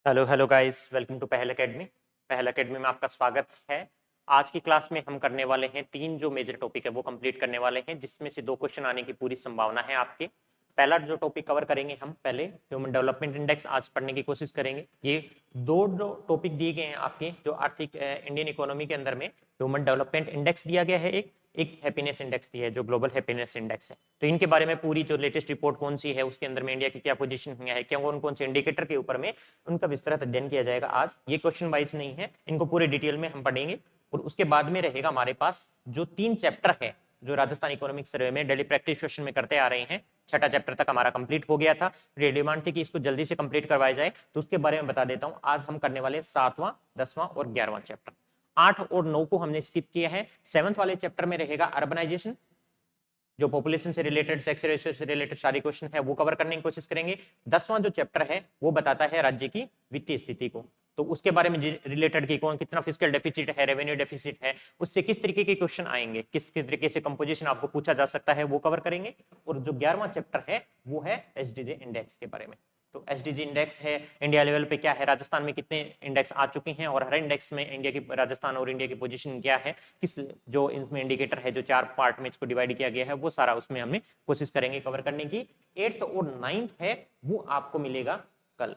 Hello hello guys, welcome to Pahal academy. Pahal academy में आपका स्वागत है। आज की क्लास में हम करने वाले हैं तीन जो मेजर टॉपिक है वो कंप्लीट करने वाले हैं, जिसमें से दो क्वेश्चन आने की पूरी संभावना है आपके। पहला जो टॉपिक कवर करेंगे हम पहले ह्यूमन डेवलपमेंट इंडेक्स आज पढ़ने की कोशिश करेंगे। ये दो जो टॉपिक दिए गए हैं आपके जो आर्थिक इंडियन इकोनॉमी के अंदर में ह्यूमन डेवलपमेंट इंडेक्स दिया गया है, एक एक हैप्पीनेस इंडेक्स दिया है जो ग्लोबल हैप्पीनेस इंडेक्स है। तो इनके बारे में पूरी जो लेटेस्ट रिपोर्ट कौन सी है, उसके अंदर में इंडिया की क्या पोजीशन है, क्या कौन कौन से इंडिकेटर के ऊपर में उनका विस्तृत अध्ययन किया जाएगा। आज ये क्वेश्चन वाइज नहीं है, इनको पूरे डिटेल में हम पढ़ेंगे। और उसके बाद में रहेगा हमारे पास जो तीन चैप्टर है जो राजस्थान इकोनॉमिक सर्वे में डेली प्रैक्टिस क्वेश्चन में करते आ रहे हैं। छठा चैप्टर तक हमारा कंप्लीट हो गया था, डिमांड थी कि इसको जल्दी से कंप्लीट करवाया जाए, तो उसके बारे में बता देता हूं। आज हम करने वाले 7वां, 10वां और 11वां चैप्टर। 8 और 9 को हमने स्किप किया है। 7th वाले चैप्टर में रहेगा अर्बनाइजेशन, जो पॉपुलेशन से रिलेटेड, सेक्स रेशियो से रिलेटेड सारे क्वेश्चन है वो कवर करने की कोशिश करेंगे। 10वां जो चैप्टर है वो बताता है राज्य की वित्तीय स्थिति को, तो उसके बारे में रिलेटेड की कौन कितना फिस्कल डेफिसिट है, रेवेन्यू डेफिसिट है, उससे किस तरीके के क्वेश्चन आएंगे, किस तरीके से कंपोजिशन आपको पूछा जा सकता है, वो कवर करेंगे। और जो 11वां चैप्टर है वो है एसडीजे इंडेक्स के बारे में। तो एसडीजी इंडेक्स है, इंडिया लेवल पे क्या है, राजस्थान में कितने इंडेक्स आ चुके हैं और हर इंडेक्स में इंडिया की, राजस्थान और इंडिया की पोजीशन क्या है, किस जो इसमें इंडिकेटर है, जो 4 पार्ट में इसको डिवाइड किया गया है, वो सारा उसमें हमने कोशिश करेंगे कवर करने की। 8th और 9th है वो आपको मिलेगा कल।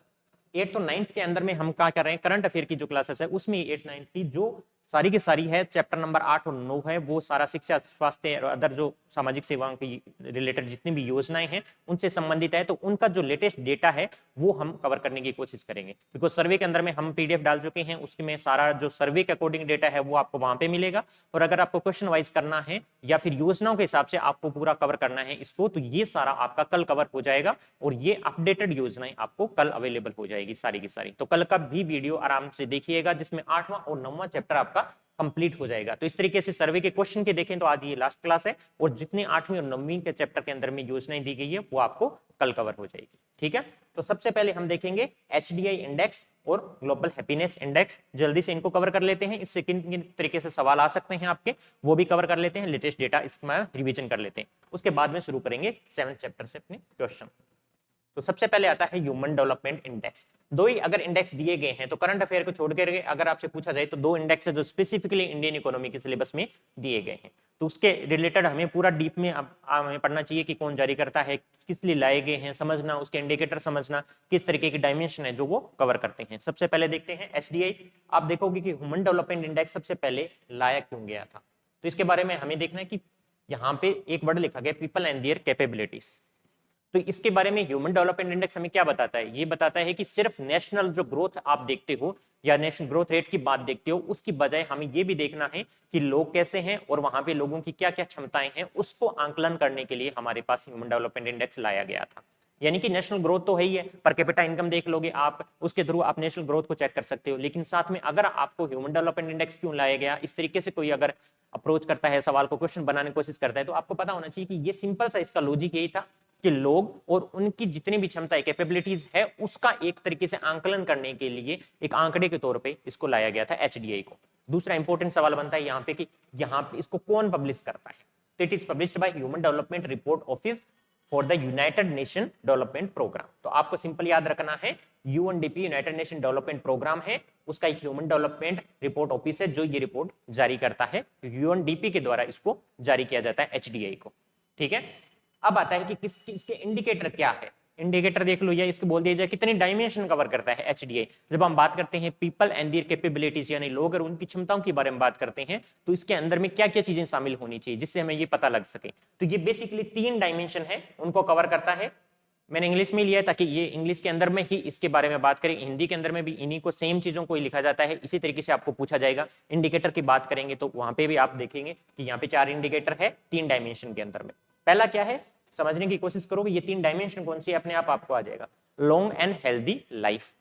8th और 9th के अंदर में हम क्या कर रहे हैं, करंट अफेयर की जो क्लासेस है उसमें 8 9 की जो सारी की सारी है, चैप्टर नंबर 8 और 9 है वो सारा शिक्षा, स्वास्थ्य और अदर जो सामाजिक सेवाओं की रिलेटेड जितनी भी योजनाएं हैं उनसे संबंधित है। तो उनका जो लेटेस्ट डेटा है वो हम कवर करने की कोशिश करेंगे, बिकॉज सर्वे के अंदर में हम पीडीएफ डाल चुके हैं, उसमें सारा जो सर्वे के अकॉर्डिंग डेटा है वो आपको वहां पे मिलेगा। और अगर आपको क्वेश्चन वाइज करना है या फिर योजनाओं के हिसाब से आपको पूरा कवर करना है इसको, तो ये सारा आपका कल कवर हो जाएगा और ये अपडेटेड योजनाएं आपको कल अवेलेबल हो जाएगी सारी की सारी। तो कल का भी वीडियो आराम से देखिएगा, जिसमें 8वां और 9वां चैप्टर आपका कंप्लीट हो जाएगा। तो इस तरीके से सर्वे के क्वेश्चन के देखें तो आज ये लास्ट क्लास है, और जितने 8वीं और 9वीं के चैप्टर के अंदर में योजनाएं दी गई है वो आपको कल कवर हो जाएगी। ठीक है, तो सबसे पहले हम देखेंगे एचडीआई इंडेक्स और ग्लोबल हैप्पीनेस इंडेक्स। जल्दी से इनको कवर कर लेते हैं, इससे किन किन तरीके से सवाल आ सकते हैं आपके, वो भी कवर कर लेते हैं, लेटेस्ट डेटा इसमें रिवीजन कर लेते हैं। उसके बाद में शुरू करेंगे 7th चैप्टर से अपने क्वेश्चन। तो सबसे पहले आता है ह्यूमन डेवलपमेंट इंडेक्स। दो ही अगर इंडेक्स दिए गए हैं, तो करंट अफेयर को छोड़ कर अगर आपसे पूछा जाए तो दो इंडेक्स है जो स्पेसिफिकली इंडियन इकोनॉमी के सिलेबस में दिए गए हैं। तो उसके रिलेटेड हमें पूरा डीप में हमें पढ़ना चाहिए कि कौन जारी करता है, किस लिए लाए गए हैं, समझना, उसके इंडिकेटर समझना, किस तरीके की डायमेंशन है जो वो कवर करते हैं। सबसे पहले देखते हैं एचडीआई। आप देखोगे कि ह्यूमन डेवलपमेंट इंडेक्स सबसे पहले लाया क्यों गया था, तो इसके बारे में हमें देखना है कि यहाँ पे एक वर्ड लिखा गया पीपल एंड देयर कैपेबिलिटीज। तो इसके बारे में ह्यूमन डेवलपमेंट इंडेक्स हमें क्या बताता है, ये बताता है कि सिर्फ नेशनल जो ग्रोथ आप देखते हो या नेशनल ग्रोथ रेट की बात देखते हो, उसकी बजाय हमें ये भी देखना है कि लोग कैसे हैं और वहां पे लोगों की क्या क्या क्षमताएं हैं, उसको आंकलन करने के लिए हमारे पास ह्यूमन डेवलपमेंट इंडेक्स लाया गया था। यानी कि नेशनल ग्रोथ तो है ही है, पर कैपिटा इनकम देख लोगे आप, उसके थ्रू आप नेशनल ग्रोथ को चेक कर सकते हो, लेकिन साथ में अगर आपको ह्यूमन डेवलपमेंट इंडेक्स क्यों लाया गया, इस तरीके से कोई अगर अप्रोच करता है, सवाल को क्वेश्चन बनाने की कोशिश करता है, तो आपको पता होना चाहिए कि ये सिंपल सा इसका लॉजिक यही था कि लोग और उनकी जितनी भी क्षमता कैपेबिलिटीज है उसका एक तरीके से आंकलन करने के लिए एक आंकड़े के तौर पे इसको लाया गया था एचडीआई को। दूसरा इंपॉर्टेंट सवाल बनता है यहाँ पे कि यहाँ पे इसको कौन पब्लिश करता है, तो it is published by human development report office for the United Nation development programme. तो आपको सिंपल याद रखना है UNDP United Nation development programme है, उसका एक ह्यूमन डेवलपमेंट रिपोर्ट ऑफिस है जो ये रिपोर्ट जारी करता है, यूएनडीपी के द्वारा इसको जारी किया जाता है एचडीआई को। ठीक है, अब आता है कि इसके इंडिकेटर क्या है। इंडिकेटर देख लो, या इसको बोल दिया जाए कितनी डायमेंशन कवर करता है एचडीआई। जब हम बात करते हैं पीपल एंड देयर कैपेबिलिटीज, यानी लोग और उनकी क्षमताओं के बारे में बात करते हैं, तो इसके अंदर में क्या क्या चीजें शामिल होनी चाहिए जिससे हमें ये पता लग सके। तो ये बेसिकली 3 डायमेंशन है, उनको कवर करता है। मैंने इंग्लिश में लिया है ताकि ये इंग्लिश के अंदर में ही इसके बारे में बात करें, हिंदी के अंदर में भी इन्हीं को सेम चीजों को लिखा जाता है, इसी तरीके से आपको पूछा जाएगा। इंडिकेटर की बात करेंगे तो वहां पे भी आप देखेंगे कि यहाँ पे 4 इंडिकेटर है 3 डायमेंशन के अंदर में। पहला क्या है, समझने की कोशिश करोगे ये 3 डायमेंशन कौन सी है, अपने आप आपको आ जाएगा। Long and healthy life.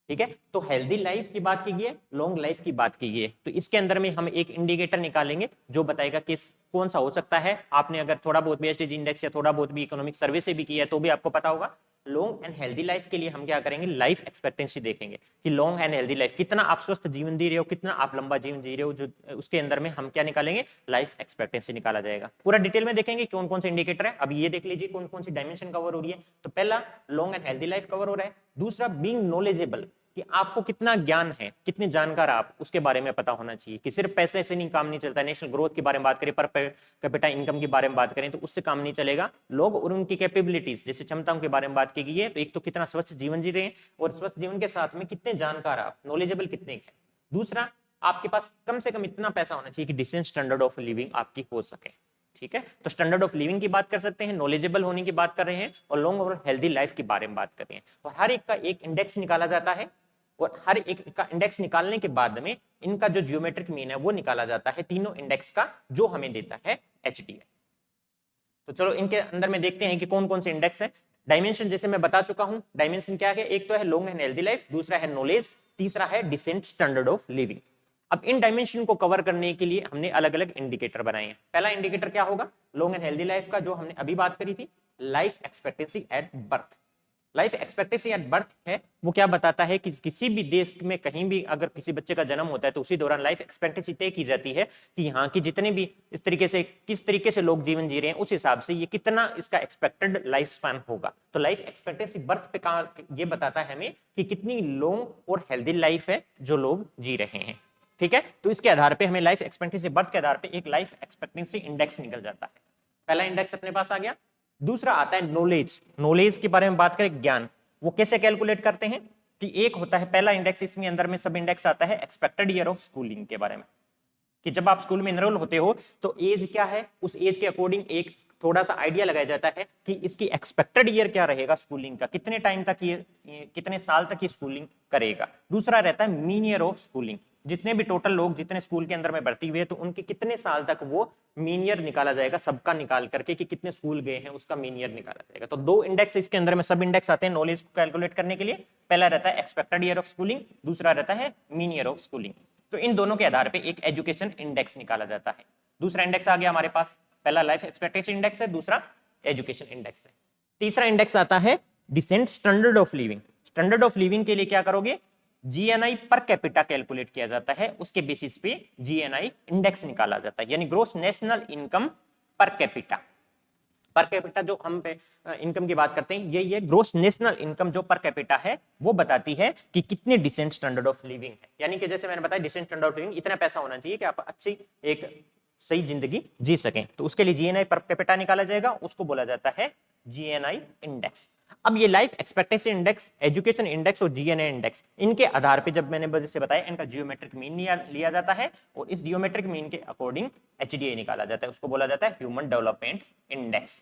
ठीक है, तो हेल्दी लाइफ की बात की है, लॉन्ग लाइफ की बात की है, तो इसके अंदर में हम एक इंडिकेटर निकालेंगे जो बताएगा कि कौन सा हो सकता है। आपने अगर थोड़ा बहुत बीएसटी इंडेक्स या थोड़ा बहुत भी इकोनॉमिक सर्वे से भी किया है तो भी आपको पता होगा लॉन्ग एंड हेल्दी लाइफ के लिए हम क्या करेंगे, लाइफ एक्सपेक्टेंसी देखेंगे कि लॉन्ग एंड हेल्दी लाइफ, कितना आप स्वस्थ जीवन जी रहे हो, कितना आप लंबा जीवन जी रहे हो, जो उसके अंदर में हम क्या निकालेंगे, लाइफ एक्सपेक्टेंसी निकाला जाएगा। पूरा डिटेल में देखेंगे कौन कौन से इंडिकेटर है। अब ये देख लीजिए कौन कौन सी डायमेंशन कवर हो रही है। तो पहला long and healthy life cover हो रहा है। दूसरा बीइंग नॉलेजेबल, कि आपको कितना ज्ञान है, कितने जानकार आप, उसके बारे में पता होना चाहिए कि सिर्फ पैसे से नहीं काम नहीं चलता। नेशनल ग्रोथ के बारे में बात करें, पर कैपिटा इनकम के बारे में बात करें तो उससे काम नहीं चलेगा। लोग और उनकी कैपेबिलिटीज जैसे क्षमताओं के बारे में बात की गई है। तो एक तो कितना स्वस्थ जीवन जी रहे हैं, और स्वस्थ जीवन के साथ में कितने जानकार आप, नॉलेजेबल कितने हैं। दूसरा, आपके पास कम से कम इतना पैसा होना चाहिए कि डिसेंट स्टैंडर्ड ऑफ लिविंग आपकी हो सके। ठीक है, तो स्टैंडर्ड ऑफ लिविंग की बात कर सकते हैं, नॉलेजेबल होने की बात कर रहे हैं, और लॉन्ग और हेल्दी लाइफ के बारे में बात कर रहे हैं। और हर एक का एक इंडेक्स निकाला जाता है, और हर एक का इंडेक्स निकालने के बाद में इनका जो जियोमेट्रिक मीन है वो निकाला जाता है, तीनों इंडेक्स का, जो हमें देता है HDI। तो चलो इनके अंदर में देखते हैं कि कौन कौन से इंडेक्स है। डायमेंशन जैसे मैं बता चुका हूं, डायमेंशन क्या है, एक तो है लॉन्ग एंड हेल्दी लाइफ, दूसरा है नॉलेज, तीसरा है डिसेंट स्टैंडर्ड ऑफ लिविंग। अब इन डायमेंशन को कवर करने के लिए हमने अलग अलग इंडिकेटर बनाए हैं। पहला इंडिकेटर क्या होगा, लॉन्ग एंड हेल्दी लाइफ का, जो हमने अभी बात करी थी, life expectancy at birth. Life expectancy at birth है, वो क्या बताता है कि किसी भी देश में कहीं भी अगर किसी बच्चे का जन्म होता है तो उसी दौरान लाइफ एक्सपेक्टेंसी तय की जाती है कि यहाँ की जितने भी इस तरीके से, किस तरीके से लोग जीवन जी रहे हैं, उस हिसाब से ये कितना इसका एक्सपेक्टेड लाइफ स्पैन होगा। तो लाइफ एक्सपेक्टेंसी बर्थ पे ये बताता है हमें कि कितनी लॉन्ग और हेल्दी लाइफ है जो लोग जी रहे हैं। ठीक है, तो इसके आधार पर हमें लाइफ एक्सपेक्टेंसी बर्थ के आधार पर एक लाइफ एक्सपेक्टेंसी इंडेक्स निकल जाता है। पहला इंडेक्स अपने पास आ गया। दूसरा आता है नॉलेज। नॉलेज के बारे में बात करें, ज्ञान, वो कैसे कैलकुलेट करते हैं कि एक होता है पहला इंडेक्स, इसमें अंदर में सब इंडेक्स आता है एक्सपेक्टेड ईयर ऑफ स्कूलिंग के बारे में, कि जब आप स्कूल में एनरोल होते हो तो एज क्या है, उस एज के अकॉर्डिंग एक थोड़ा सा आइडिया लगाया जाता है कि इसकी एक्सपेक्टेड ईयर क्या रहेगा स्कूलिंग का, कितने टाइम तक ये कितने साल तक ये स्कूलिंग करेगा। दूसरा रहता है मीन ईयर ऑफ स्कूलिंग, जितने भी टोटल लोग जितने स्कूल के अंदर में भर्ती हुए तो उनके कितने साल तक वो मीन ईयर निकाला जाएगा, सबका निकाल करके कि कितने स्कूल गए हैं उसका मीन ईयर निकाला जाएगा। तो दो इंडेक्स इसके अंदर में सब इंडेक्स आते हैं नॉलेज को कैलकुलेट करने के लिए। पहला रहता है एक्सपेक्टेड ईयर ऑफ स्कूलिंग, दूसरा रहता है मीन ईयर ऑफ स्कूलिंग। तो इन दोनों के आधार पर एक एजुकेशन इंडेक्स निकाला जाता है। दूसरा इंडेक्स आ गया हमारे पास, पहला लाइफ एक्सपेक्टेंसी इंडेक्स है, दूसरा एजुकेशन इंडेक्स है। तीसरा इंडेक्स आता है decent standard of living. Standard of living के लिए क्या करोगे, जीएनआई पर कैपिटा कैलकुलेट किया जाता है, उसके बेसिस पे जीएनआई इंडेक्स निकाला जाता है, यानी gross national income per capita. Per capita जो हम इनकम की बात करते हैं, ये ग्रोस नेशनल इनकम जो पर कैपिटा है वो बताती है कि कितने डिसेंट स्टैंडर्ड ऑफ लिविंग है। यानी कि जैसे मैंने बताया डिसेंट स्टैंडर्ड ऑफ लिविंग, इतना पैसा होना चाहिए कि आप अच्छी एक सही जिंदगी जी सकें। तो उसके लिए जीएनआई पर कैपिटा निकाला जाएगा, उसको बोला जाता है जीएनआई इंडेक्स। अब ये life expectancy index, education index और जीएनआई इंडेक्स, इनके आधार पे जब मैंने जैसे बताया इनका जियोमेट्रिक मीन लिया जाता है, और इस जियोमेट्रिक मीन के अकॉर्डिंग एचडीआई निकाला जाता है, उसको बोला जाता है ह्यूमन डेवलपमेंट इंडेक्स।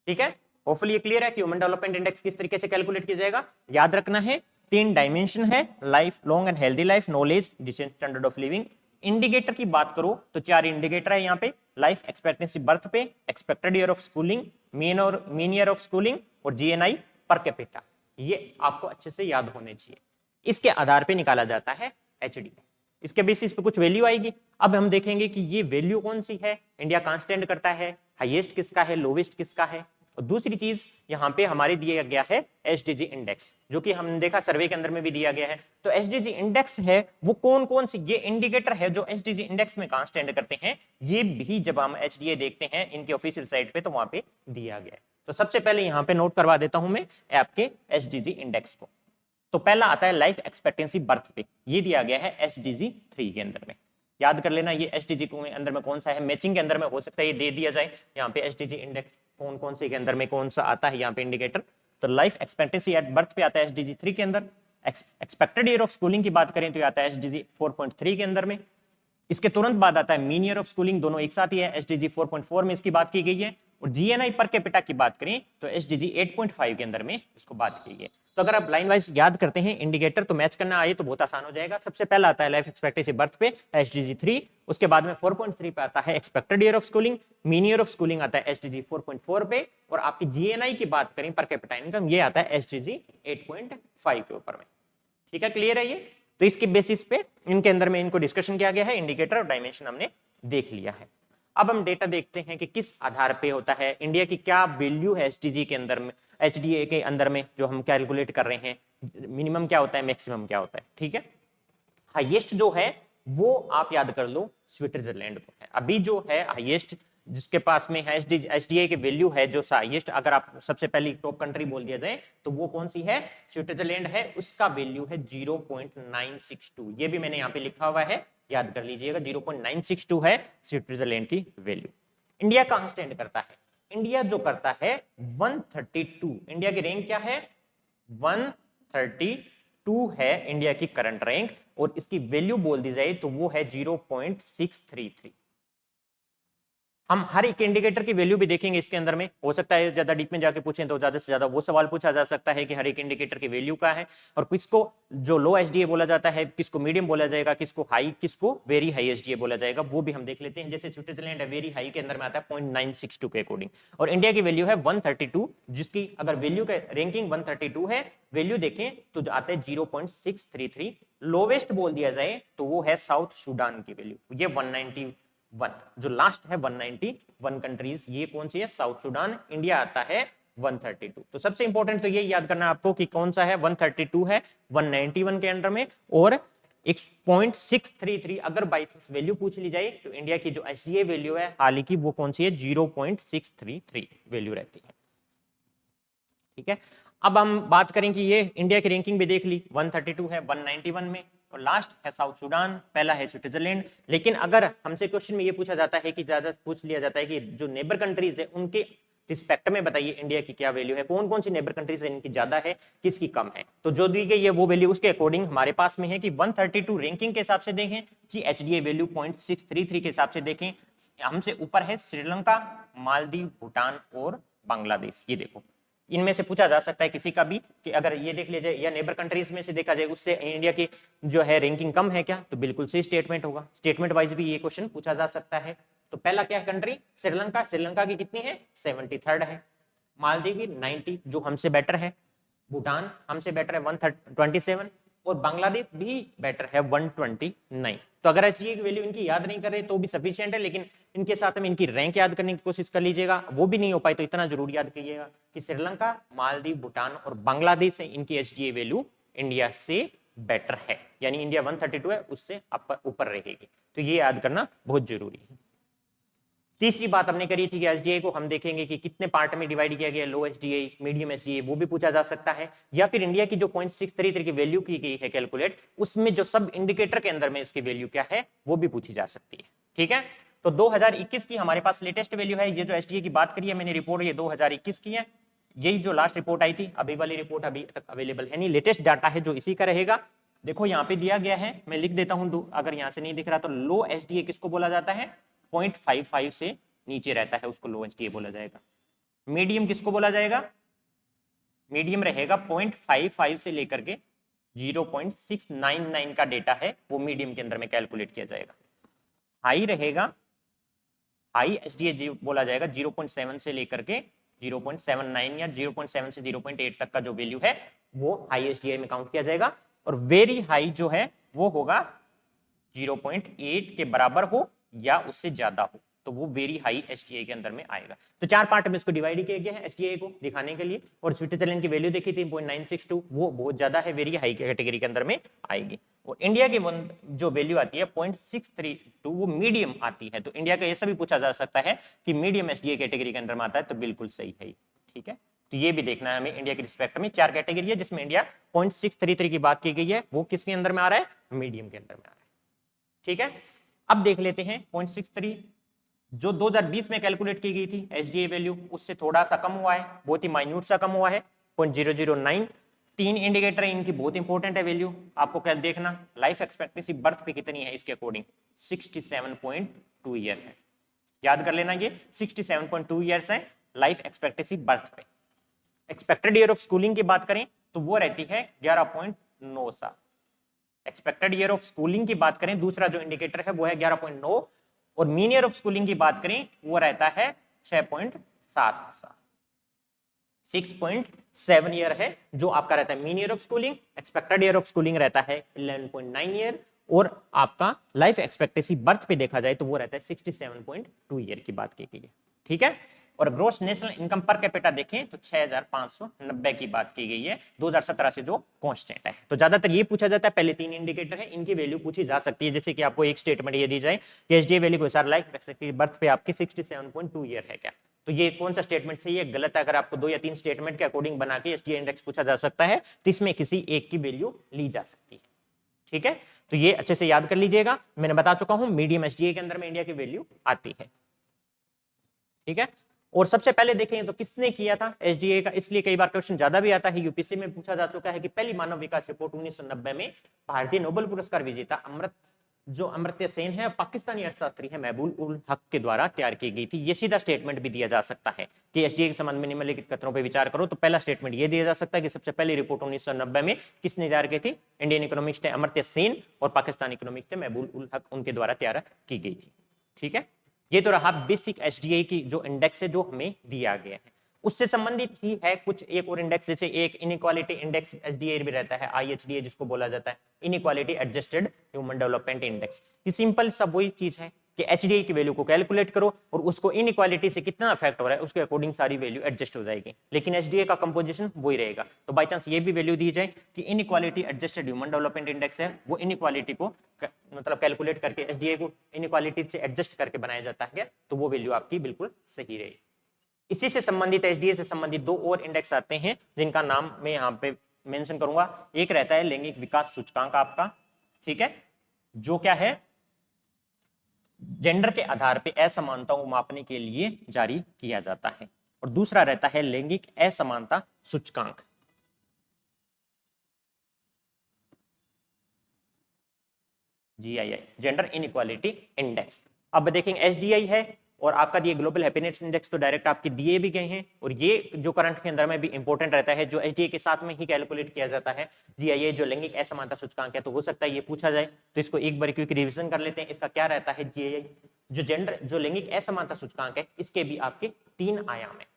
ठीक है, होपफुली ये क्लियर है कि ह्यूमन डेवलपमेंट इंडेक्स किस तरीके से कैलकुलेट किया जाएगा। याद रखना है, तीन डायमेंशन है, life, long and healthy life, knowledge, decent standard of living. Indicator की बात करो तो चार इंडिकेटर है यहाँ पे, लाइफ एक्सपेक्टेंसी बर्थ पे, expected year of schooling, mean year of schooling, और जीएनआई पर कैपिटा। ये आपको अच्छे से याद होने चाहिए। इसके आधार पे निकाला जाता है एचडीआई, इसके बेसिस पे कुछ वैल्यू आएगी। अब हम देखेंगे कि ये वैल्यू कौन सी है, इंडिया कहां स्टैंड करता है, हाईएस्ट किसका है, लोवेस्ट किसका है। और दूसरी चीज यहाँ पे हमारे दिया गया है एसडीजी इंडेक्स, जो कि हमने देखा सर्वे के अंदर में भी दिया गया है। तो एसडीजी इंडेक्स है वो कौन कौन सी, ये इंडिकेटर है जो एसडीजी इंडेक्स में कहां स्टैंड करते हैं, ये भी जब हम एचडीए देखते हैं इनके ऑफिशियल साइट पे तो वहां पे दिया गया है। तो सबसे पहले यहाँ पे नोट करवा देता हूं मैं आपके एसडीजी इंडेक्स को। तो पहला आता है लाइफ एक्सपेक्टेंसी बर्थ पे, ये दिया गया है एसडीजी 3 के अंदर में। याद कर लेना ये एसडीजी के अंदर में कौन सा है, मैचिंग के अंदर में हो सकता है ये दे दिया जाए। यहाँ पे एसडीजी इंडेक्स कौन कौन से के अंदर में कौन सा आता है यहाँ पे इंडिकेटर। तो लाइफ एक्सपेक्टेंसी एट बर्थ पे आता है एसडीजी 3 के अंदर। एक्सपेक्टेड ईयर ऑफ स्कूलिंग की बात करें तो आता है एसडीजी 4.3 के अंदर में। इसके तुरंत बाद आता है मीन ईयर ऑफ स्कूलिंग, दोनों एक साथ ही है, एसडीजी 4.4 में इसकी बात की गई है। और जीएनआई पर कैपिटा की बात करें तो एसडीजी 8.5 के अंदर में इसको बात की है। तो अगर आप लाइन वाइज याद करते हैं इंडिकेटर तो मैच करना आए तो बहुत आसान हो जाएगा। सबसे पहला आता है लाइफ एक्सपेक्टेंसी बर्थ पे एसडीजी 3, उसके बाद में 4.3 पे आता है expected year of schooling, mean year of schooling आता है एसडीजी 4.4 पे, और आपकी जीएनआई की बात करें पर कैपिटा इनकम ये आता है एसडीजी 8.5 के ऊपर में। ठीक है, क्लियर है ये। तो इसके बेसिस पे इनके अंदर में इनको डिस्कशन किया गया है, इंडिकेटर और डायमेंशन हमने देख लिया है। अब हम डेटा देखते हैं कि किस आधार पे होता है, इंडिया की क्या वैल्यू है एसडीजी के अंदर में, एचडीए के अंदर में जो हम कैलकुलेट कर रहे हैं, मिनिमम क्या होता है, मैक्सिमम क्या होता है। ठीक है, हाईएस्ट जो है वो आप याद कर लो स्विट्जरलैंड को है। अभी जो है हाईएस्ट जिसके पास में है एसडीए की वैल्यू है, जो हाईएस्ट अगर आप सबसे पहली टॉप कंट्री बोल दिया जाए तो वो कौन सी है, स्विट्जरलैंड है। उसका वैल्यू है 0.962, ये भी मैंने यहाँ पे लिखा हुआ है, याद कर लीजिएगा 0.962 है स्विट्जरलैंड की वैल्यू। इंडिया कहां स्टैंड करता है, इंडिया जो करता है 132, इंडिया की रैंक क्या है 132 है इंडिया की करंट रैंक, और इसकी वैल्यू बोल दी जाए तो वो है 0.633। हम हर एक इंडिकेटर की वैल्यू भी देखेंगे इसके अंदर में, हो सकता है ज्यादा डीप में जाके पूछें तो ज्यादा से ज्यादा वो सवाल पूछा जा सकता है कि हर एक इंडिकेटर की वैल्यू क्या है, और किसको जो लो एसडीए बोला जाता है, किसको मीडियम बोला जाएगा, किसको हाई, किसको वेरी हाई एसडीए बोला जाएगा, वो भी हम देख लेते हैं। जैसे स्विट्जरलैंड है वेरी हाई के अंदर में आता है 0.962 के अकॉर्डिंग, और इंडिया की वैल्यू है 132, जिसकी अगर वैल्यू का रैंकिंग 132 है, वैल्यू देखें तो आता है 0.633। लोवेस्ट बोल दिया जाए तो वो है साउथ सूडान की वैल्यू, ये 191, जो लास्ट है 191 कंट्रीज, ये कौन सी है, साउथ सूडान। इंडिया आता है 132। तो सबसे इंपॉर्टेंट तो ये याद करना आपको कि कौन सा है, 132 है 191 के अंडर में, और 0.633 अगर बाई चांस वैल्यू पूछ ली जाए तो इंडिया की जो एसडीए वैल्यू है हाल की वो कौन सी है, 0.633 वैल्यू रहती है। ठीक है, अब हम बात करें कि ये इंडिया की रैंकिंग भी देख ली, 132 है 191 में, और लास्ट है साउथ सूडान, पहला है स्विट्जरलैंड। लेकिन अगर हमसे क्वेश्चन में ये पूछा जाता है कि ज्यादा पूछ लिया जाता है कि जो नेबर कंट्रीज है उनके रिस्पेक्ट में बताइए इंडिया की क्या वैल्यू है, कौन कौन सी नेबर कंट्रीज है इनकी ज्यादा है, किसकी कम है, तो जो दी गई है वो वैल्यू उसके अकॉर्डिंग हमारे पास में है कि 132 रैंकिंग के हिसाब से देखें जी, एचडीए वैल्यू 0.633 के हिसाब से देखें, हमसे ऊपर है श्रीलंका, मालदीव, भूटान और बांग्लादेश। ये देखो इनमें से पूछा जा सकता है किसी का भी कि अगर ये देख लिया जाए या नेबर कंट्रीज में से देखा जाए उससे इंडिया की जो है रैंकिंग कम है क्या, तो बिल्कुल सही स्टेटमेंट होगा, स्टेटमेंट वाइज भी ये क्वेश्चन पूछा जा सकता है। तो पहला क्या है कंट्री, श्रीलंका, श्रीलंका की कितनी है 73rd है, मालदीव की 90 जो हमसे बेटर है, भूटान हमसे बेटर है 127, और बांग्लादेश भी बेटर है 129। तो अगर एचडीए की वैल्यू इनकी याद नहीं कर रहे तो भी सफिशिएंट है, लेकिन इनके साथ में इनकी रैंक याद करने की कोशिश कर लीजिएगा, वो भी नहीं हो पाए तो इतना जरूर याद कीजिएगा कि श्रीलंका, मालदीव, भूटान और बांग्लादेश है इनकी एचडीए वैल्यू इंडिया से बेटर है, यानी इंडिया 132 है उससे ऊपर रहेगी, तो ये याद करना बहुत जरूरी है। तीसरी बात हमने करी थी कि एसडीए को हम देखेंगे कि कितने पार्ट में डिवाइड किया गया, लो एसडीए, मीडियम एसडीए, वो भी पूछा जा सकता है, या फिर इंडिया की जो 0.633 की वैल्यू की गई है कैलकुलेट, उसमें जो सब इंडिकेटर के अंदर में इसकी वैल्यू क्या है वो भी पूछी जा सकती है। ठीक है, तो 2021 की हमारे पास लेटेस्ट वैल्यू है, ये जो एसडीए की बात करी है मैंने रिपोर्ट, ये 2021 की है, यही जो लास्ट रिपोर्ट आई थी, अभी वाली रिपोर्ट अभी तक अवेलेबल है नहीं, लेटेस्ट डाटा है जो इसी का रहेगा। देखो यहाँ पे दिया गया है, मैं लिख देता हूं, अगर यहाँ से नहीं दिख रहा तो लो एसडीए किसको बोला जाता है, 0.55 से नीचे रहता है उसको लो एसडीए बोला जाएगा। मीडियम किसको बोला जाएगा, मीडियम रहेगा 0.55 से लेकर के 0.699 का डेटा है वो मीडियम के अंदर में कैलकुलेट किया जाएगा। हाई रहेगा, हाई एसडीए बोला जाएगा 0.7 से लेकर के 0.79 या 0.7 से 0.8 तक का जो वैल्यू है वो हाई एसडीए में काउंट किया जाएगा, और वेरी हाई जो है वो होगा 0.8 के बराबर हो या उससे ज्यादा हो, तो वो वेरी हाई एसटीए के अंदर में आएगा। तो चार पार्ट में इसको डिवाइड किया गया है एसटीए को दिखाने के लिए, और स्विट्जरलैंड की वैल्यू देखी थी 0.962, वो बहुत ज्यादा है, वेरी हाई कैटेगरी के अंदर में आएगी। और इंडिया की जो वैल्यू आती है 0.632 वो मीडियम आती है, तो इंडिया का ऐसा भी पूछा जा सकता है कि मीडियम एसडीए कैटेगरी के अंदर में आता है, तो बिल्कुल सही है। ठीक है, तो ये भी देखना है हमें, इंडिया के रिस्पेक्ट में चार कैटेगरी है जिसमें इंडिया 0.633 की बात की गई है, वो किसके अंदर में आ रहा है, मीडियम के अंदर में आ रहा है। ठीक है, अब देख लेते हैं 0.63 जो 2020 में कैलकुलेट की गई थी एसडीए वैल्यू, उससे थोड़ा सा कम हुआ है, बहुत ही माइन्यूट सा कम हुआ है 0.009। तीन इंडिकेटर है इनकी, बहुत इंपॉर्टेंट है वैल्यू, आपको क्या देखना, लाइफ एक्सपेक्टेंसी बर्थ पे कितनी है इसके अकॉर्डिंग 67.2 ईयर है, याद कर लेना ये 67.2 ईयर्स है लाइफ एक्सपेक्टेंसी बर्थ पे। एक्सपेक्टेड ईयर ऑफ स्कूलिंग की बात करें तो वो रहती है 11.9 साल, एक्सपेक्टेड ईयर ऑफ स्कूलिंग की बात करें दूसरा जो इंडिकेटर है वो है 11.9, और मीन ईयर ऑफ स्कूलिंग की बात करें वो रहता है 6.7 साल, 6.7 ईयर है जो आपका रहता है mean year of schooling. Expected year of schooling रहता है 11.9 ईयर, और आपका लाइफ एक्सपेक्टेंसी बर्थ पे देखा जाए तो वो रहता है 67.2 ईयर की बात की गई है। ठीक है, और gross national income per capita देखें तो 6590 की बात की गई है 2017 से जो कांस्टेंट है। तो ज्यादातर ये पूछा जाता है, पहले 3 इंडिकेटर है, इनकी वैल्यू पूछी जा सकती है। जैसे कि आपको एक स्टेटमेंट ये दी जाए कि एचडीए वैल्यू के अनुसार लाइफ एक्सपेक्टेंसी बर्थ पे आपकी 67.2 ईयर है क्या, तो ये कौन सा स्टेटमेंट सही है गलत है। अगर आपको 2 या 3 स्टेटमेंट के अकॉर्डिंग बना के एचडीए इंडेक्स पूछा जा सकता है तो इसमें किसी एक की वैल्यू ली जा सकती है। ठीक है, तो ये अच्छे से याद कर लीजिएगा, मैंने बता चुका हूं मीडियम एचडीए के अंदर में इंडिया की वैल्यू आती है। ठीक है, और सबसे पहले देखेंगे तो किसने किया था एसडीए का, इसलिए कई बार क्वेश्चन ज्यादा भी आता है, यूपीएससी में पूछा जा चुका है कि पहली मानव विकास रिपोर्ट 1990 में भारतीय नोबेल पुरस्कार विजेता अमर्त्य सेन है, पाकिस्तानी अर्थशास्त्री है महबूब उल हक के द्वारा तैयार की गई थी। ये सीधा स्टेटमेंट भी दिया जा सकता है कि एसडीए के संबंध में निम्नलिखित कथनों पर विचार करो, तो पहला स्टेटमेंट ये दिया जा सकता है कि सबसे पहली रिपोर्ट 1990 में किसने तैयार की थी, इंडियन इकोनॉमिक्स थे अमर्त्य सेन और पाकिस्तानी इकोनॉमिक्स थे महबूब उल हक, उनके द्वारा तैयार की गई थी। ठीक है, ये तो रहा बेसिक एचडीए की जो इंडेक्स है जो हमें दिया गया है। उससे संबंधित ही है कुछ एक और इंडेक्स, जैसे एक इनइक्वालिटी इंडेक्स एचडीए भी रहता है, आईएचडीए जिसको बोला जाता है, inequality adjusted human development index. ये सिंपल सब वही चीज है कि एचडीए की वैल्यू को कैलकुलेट करो और उसको इनइक्वालिटी से कितना इफेक्ट हो रहा है उसके अकॉर्डिंग सारी वैल्यू एडजस्ट हो जाएगी, लेकिन एचडीए का कंपोजिशन वही रहेगा। तो बाई चांस ये भी वैल्यू दी जाए कि inequality adjusted human development index है, वो इनइक्वालिटी को मतलब कैलकुलेट करके एचडीए को इनइक्वालिटी से एडजस्ट करके बनाया जाता है, तो वो वैल्यू आपकी बिल्कुल सही रहेगी। इसी से संबंधित एचडीए से संबंधित दो और इंडेक्स आते हैं जिनका नाम मैं यहाँ पे मेंशन करूंगा। एक रहता है लैंगिक विकास सूचकांक आपका, ठीक है, जो क्या है जेंडर के आधार पे असमानताओं को मापने के लिए जारी किया जाता है, और दूसरा रहता है लैंगिक असमानता सूचकांक। GII gender inequality index. अब देखेंगे एचडीआई है और आपका ये ग्लोबल हैप्पीनेस इंडेक्स तो डायरेक्ट आपके दिए भी गए हैं, और ये जो करंट के अंदर में भी इंपॉर्टेंट रहता है जो एचडीए के साथ में ही कैलकुलेट किया जाता है। जीआईए जो लैंगिक असमानता सूचकांक है, तो हो सकता है ये पूछा जाए, तो इसको एक बार क्विक रिवीजन कर लेते हैं। इसका क्या रहता है, जीआईए जो लैंगिक असमानता सूचकांक है इसके भी आपके 3 आयाम है।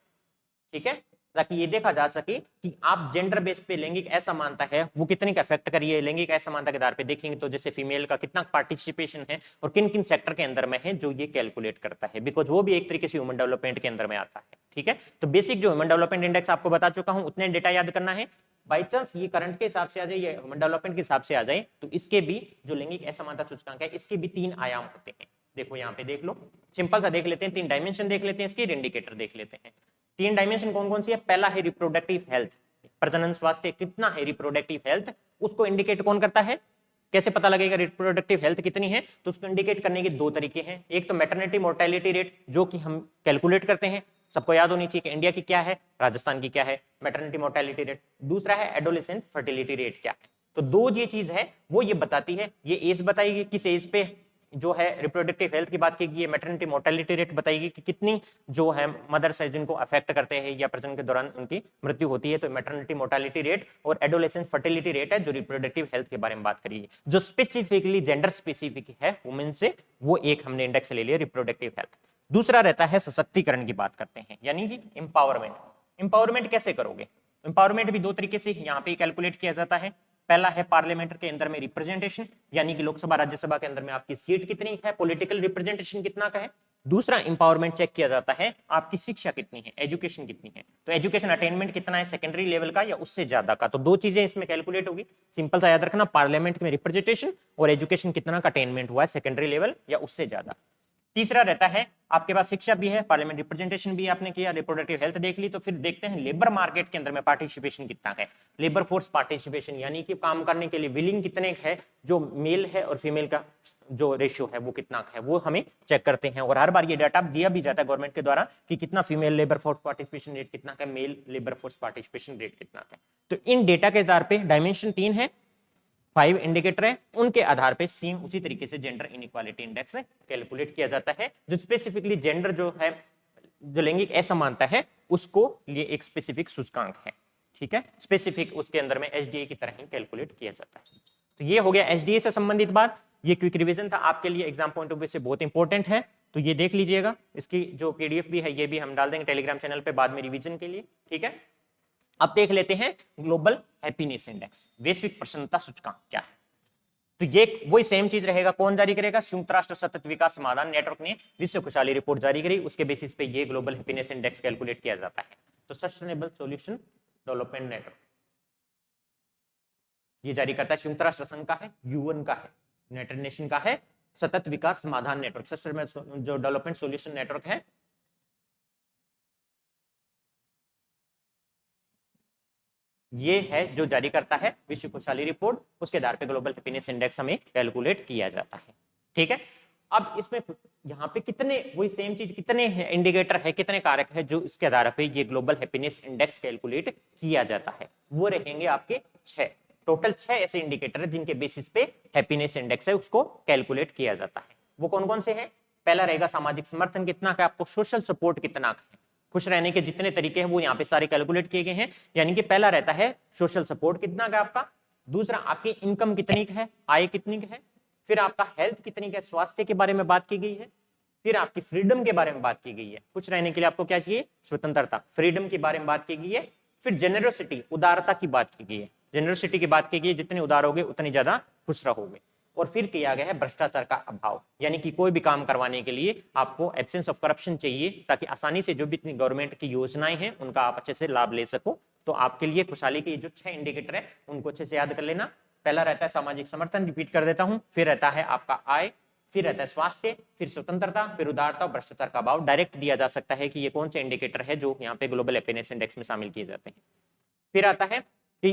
ठीक है, ताकि ये देखा जा सके कि आप जेंडर बेस पे लैंगिक असमानता है वो कितनी का इफेक्ट करिए है। लैंगिक असमानता के आधार पे देखेंगे तो जैसे फीमेल का कितना पार्टिसिपेशन है और किन किन सेक्टर के अंदर में है जो ये कैलकुलेट करता है, बिकॉज वो भी एक तरीके से ह्यूमन डेवलपमेंट के अंदर में आता है। ठीक है, तो बेसिक जो ह्यूमन डेवलपमेंट इंडेक्स आपको बता चुका हूं, उतने डेटा याद करना है। बाई चांस ये करंट के हिसाब से आ जाए या ह्यूमन डेवलपमेंट के हिसाब से आ जाए तो इसके भी जो लैंगिक असमानता सूचकांक है इसके भी 3 आयाम होते हैं। देखो यहाँ पे देख लो, सिंपल सा देख लेते हैं, 3 डायमेंशन देख लेते हैं, इसके इंडिकेटर देख लेते हैं। 3 डायमेंशन कौन कौन सी है, पहला है रिप्रोडक्टिव हेल्थ, प्रजनन स्वास्थ्य कितना है रिप्रोडक्टिव हेल्थ, उसको इंडिकेट कौन करता है, कैसे पता लगेगा रिप्रोडक्टिव हेल्थ कितनी है, तो उसको इंडिकेट करने के 2 तरीके हैं। एक तो मैटरनिटी मोर्टेलिटी रेट जो कि हम कैलकुलेट करते हैं, सबको याद होनी चाहिए कि इंडिया की क्या है, राजस्थान की क्या है मैटरनिटी मोर्टेलिटी रेट। दूसरा है एडोलेसेंट फर्टिलिटी रेट क्या है, तो 2 ये चीज है वो ये बताती है, ये एज बताएगी किस एज पे जो है रिप्रोडक्टिव हेल्थ की बात की गई है, मैटरनिटी मोर्टेलिटी रेट बताएगी कि कितनी जो है मदर्स है जिनको अफेक्ट करते हैं या प्रजनन के दौरान उनकी मृत्यु होती है, तो मैटरनिटी मोर्टेलिटी रेट, और एडोलेसेंट फर्टिलिटी रेट है जो रिप्रोडक्टिव हेल्थ के बारे में बात करेगी, जो स्पेसिफिकली जेंडर स्पेसिफिक है वुमेन से, वो एक हमने इंडेक्स ले लिया रिप्रोडक्टिव हेल्थ। दूसरा रहता है सशक्तिकरण की बात करते हैं, यानी कि एम्पावरमेंट। एम्पावरमेंट कैसे करोगे, एम्पावरमेंट भी 2 तरीके से यहाँ पे कैलकुलेट किया जाता है। पहला है पार्लियामेंट के अंदर में रिप्रेजेंटेशन, यानी कि लोकसभा राज्यसभा के अंदर में आपकी सीट कितनी है, पॉलिटिकल रिप्रेजेंटेशन कितना का है। दूसरा इंपावरमेंट चेक किया जाता है आपकी शिक्षा कितनी है, एजुकेशन कितनी है, तो एजुकेशन अटेनमेंट कितना है सेकेंडरी लेवल का या उससे ज्यादा का, तो 2 चीजें इसमें कैलकुलेट होगी। सिंपल सा याद रखना, पार्लियामेंट में रिप्रेजेंटेशन और एजुकेशन कितना का अटेनमेंट हुआ है सेकेंडरी लेवल या उससे ज्यादा। तीसरा रहता है आपके पास शिक्षा भी है, पार्लियामेंट रिप्रेजेंटेशन भी आपने किया, रिप्रोडक्टिव हेल्थ देख ली, तो फिर देखते हैं लेबर मार्केट के अंदर में पार्टिसिपेशन कितना है, लेबर फोर्स पार्टिसिपेशन, यानी कि काम करने के लिए विलिंग कितने है, जो मेल है और फीमेल का जो रेशियो है वो कितना है, वो हमें चेक करते हैं। और हर बार ये डाटा दिया भी जाता है गवर्नमेंट के द्वारा कि कितना female labour force participation rate कितना है, male labour force participation rate कितना है। तो इन डेटा के आधार पे डायमेंशन 3 है, 5 इंडिकेटर है, उनके आधार पे सेम उसी तरीके से जेंडर इनइक्वालिटी इंडेक्स कैलकुलेट किया जाता है, जो स्पेसिफिकली जेंडर जो है जो लैंगिक असमानता है उसको लिए एक स्पेसिफिक सूचकांक है। ठीक है, स्पेसिफिक उसके अंदर में एचडीए की तरह ही कैलकुलेट किया जाता है। तो ये हो गया एचडीए से संबंधित बात, ये क्विक रिवीजन था आपके लिए, एग्जाम पॉइंट ऑफ व्यू से बहुत इंपॉर्टेंट है, तो ये देख लीजिएगा। इसकी जो पीडीएफ भी है ये भी हम डाल देंगे टेलीग्राम चैनल पे बाद में रिवीजन के लिए। ठीक है, अब देख लेते हैं ग्लोबल हैप्पीनेस इंडेक्स, वैश्विक प्रसन्नता सूचकांक क्या है। तो ये वही सेम चीज रहेगा, कौन जारी करेगा? संयुक्त राष्ट्र सतत विकास समाधान नेटवर्क ने विश्व खुशहाली रिपोर्ट जारी करी, उसके बेसिस पे ये ग्लोबल हैप्पीनेस इंडेक्स कैलकुलेट किया जाता है। तो सस्टेनेबल सॉल्यूशन डेवलपमेंट नेटवर्क ये जारी करता है, संयुक्त राष्ट्र संघ का है, यूएन का है, यूनाइटेड नेशन का है, सतत विकास समाधान नेटवर्क सस्टेनेबल जो डेवलपमेंट सॉल्यूशन नेटवर्क है ये है जो जारी करता है विश्व खुशहाली रिपोर्ट, उसके आधार पे ग्लोबल हैप्पीनेस इंडेक्स हमें कैलकुलेट किया जाता है। ठीक है, अब इसमें यहाँ पे कितने, वही सेम चीज, कितने इंडिकेटर है, कितने कारक है जो इसके आधार पे ये ग्लोबल हैप्पीनेस इंडेक्स कैलकुलेट किया जाता है? वो रहेंगे आपके 6, टोटल 6 ऐसे इंडिकेटर है जिनके बेसिस पे हैप्पीनेस इंडेक्स है उसको कैलकुलेट किया जाता है। वो कौन कौन से हैं? पहला रहेगा सामाजिक समर्थन कितना का आपको, सोशल सपोर्ट कितना का है, खुश रहने के जितने तरीके हैं वो यहाँ पे सारे कैलकुलेट किए गए हैं। यानी कि पहला रहता है सोशल सपोर्ट कितना का आपका, दूसरा आपकी इनकम कितनी का है, आय कितनी का है, फिर आपका हेल्थ कितनी का है, स्वास्थ्य के बारे में बात की गई है, फिर आपकी फ्रीडम के बारे में बात की गई है, खुश रहने के लिए आपको क्या चाहिए? स्वतंत्रता, फ्रीडम के बारे में बात की गई है, फिर जेनरोसिटी उदारता की बात की गई है, जेनरोसिटी की बात की गई है, जितने उदार होगे उतनी ज्यादा खुश रहोगे, और फिर किया गया है भ्रष्टाचार का अभाव, यानी कि कोई भी काम करवाने के लिए आपको एब्सेंस ऑफ करप्शन चाहिए ताकि आसानी से जो भी इतनी गवर्नमेंट की योजनाएं हैं उनका आप अच्छे से लाभ ले सको। तो आपके लिए खुशहाली के जो 6 इंडिकेटर है उनको अच्छे से याद कर लेना। पहला रहता है सामाजिक समर्थन, रिपीट कर देता हूं, फिर रहता है आपका आय, फिर रहता है स्वास्थ्य, फिर स्वतंत्रता, फिर उदारता और भ्रष्टाचार का अभाव। डायरेक्ट दिया जा सकता है कि ये कौन से इंडिकेटर है जो यहाँ पे ग्लोबल हैप्पीनेस इंडेक्स में शामिल किए जाते हैं। फिर आता है कि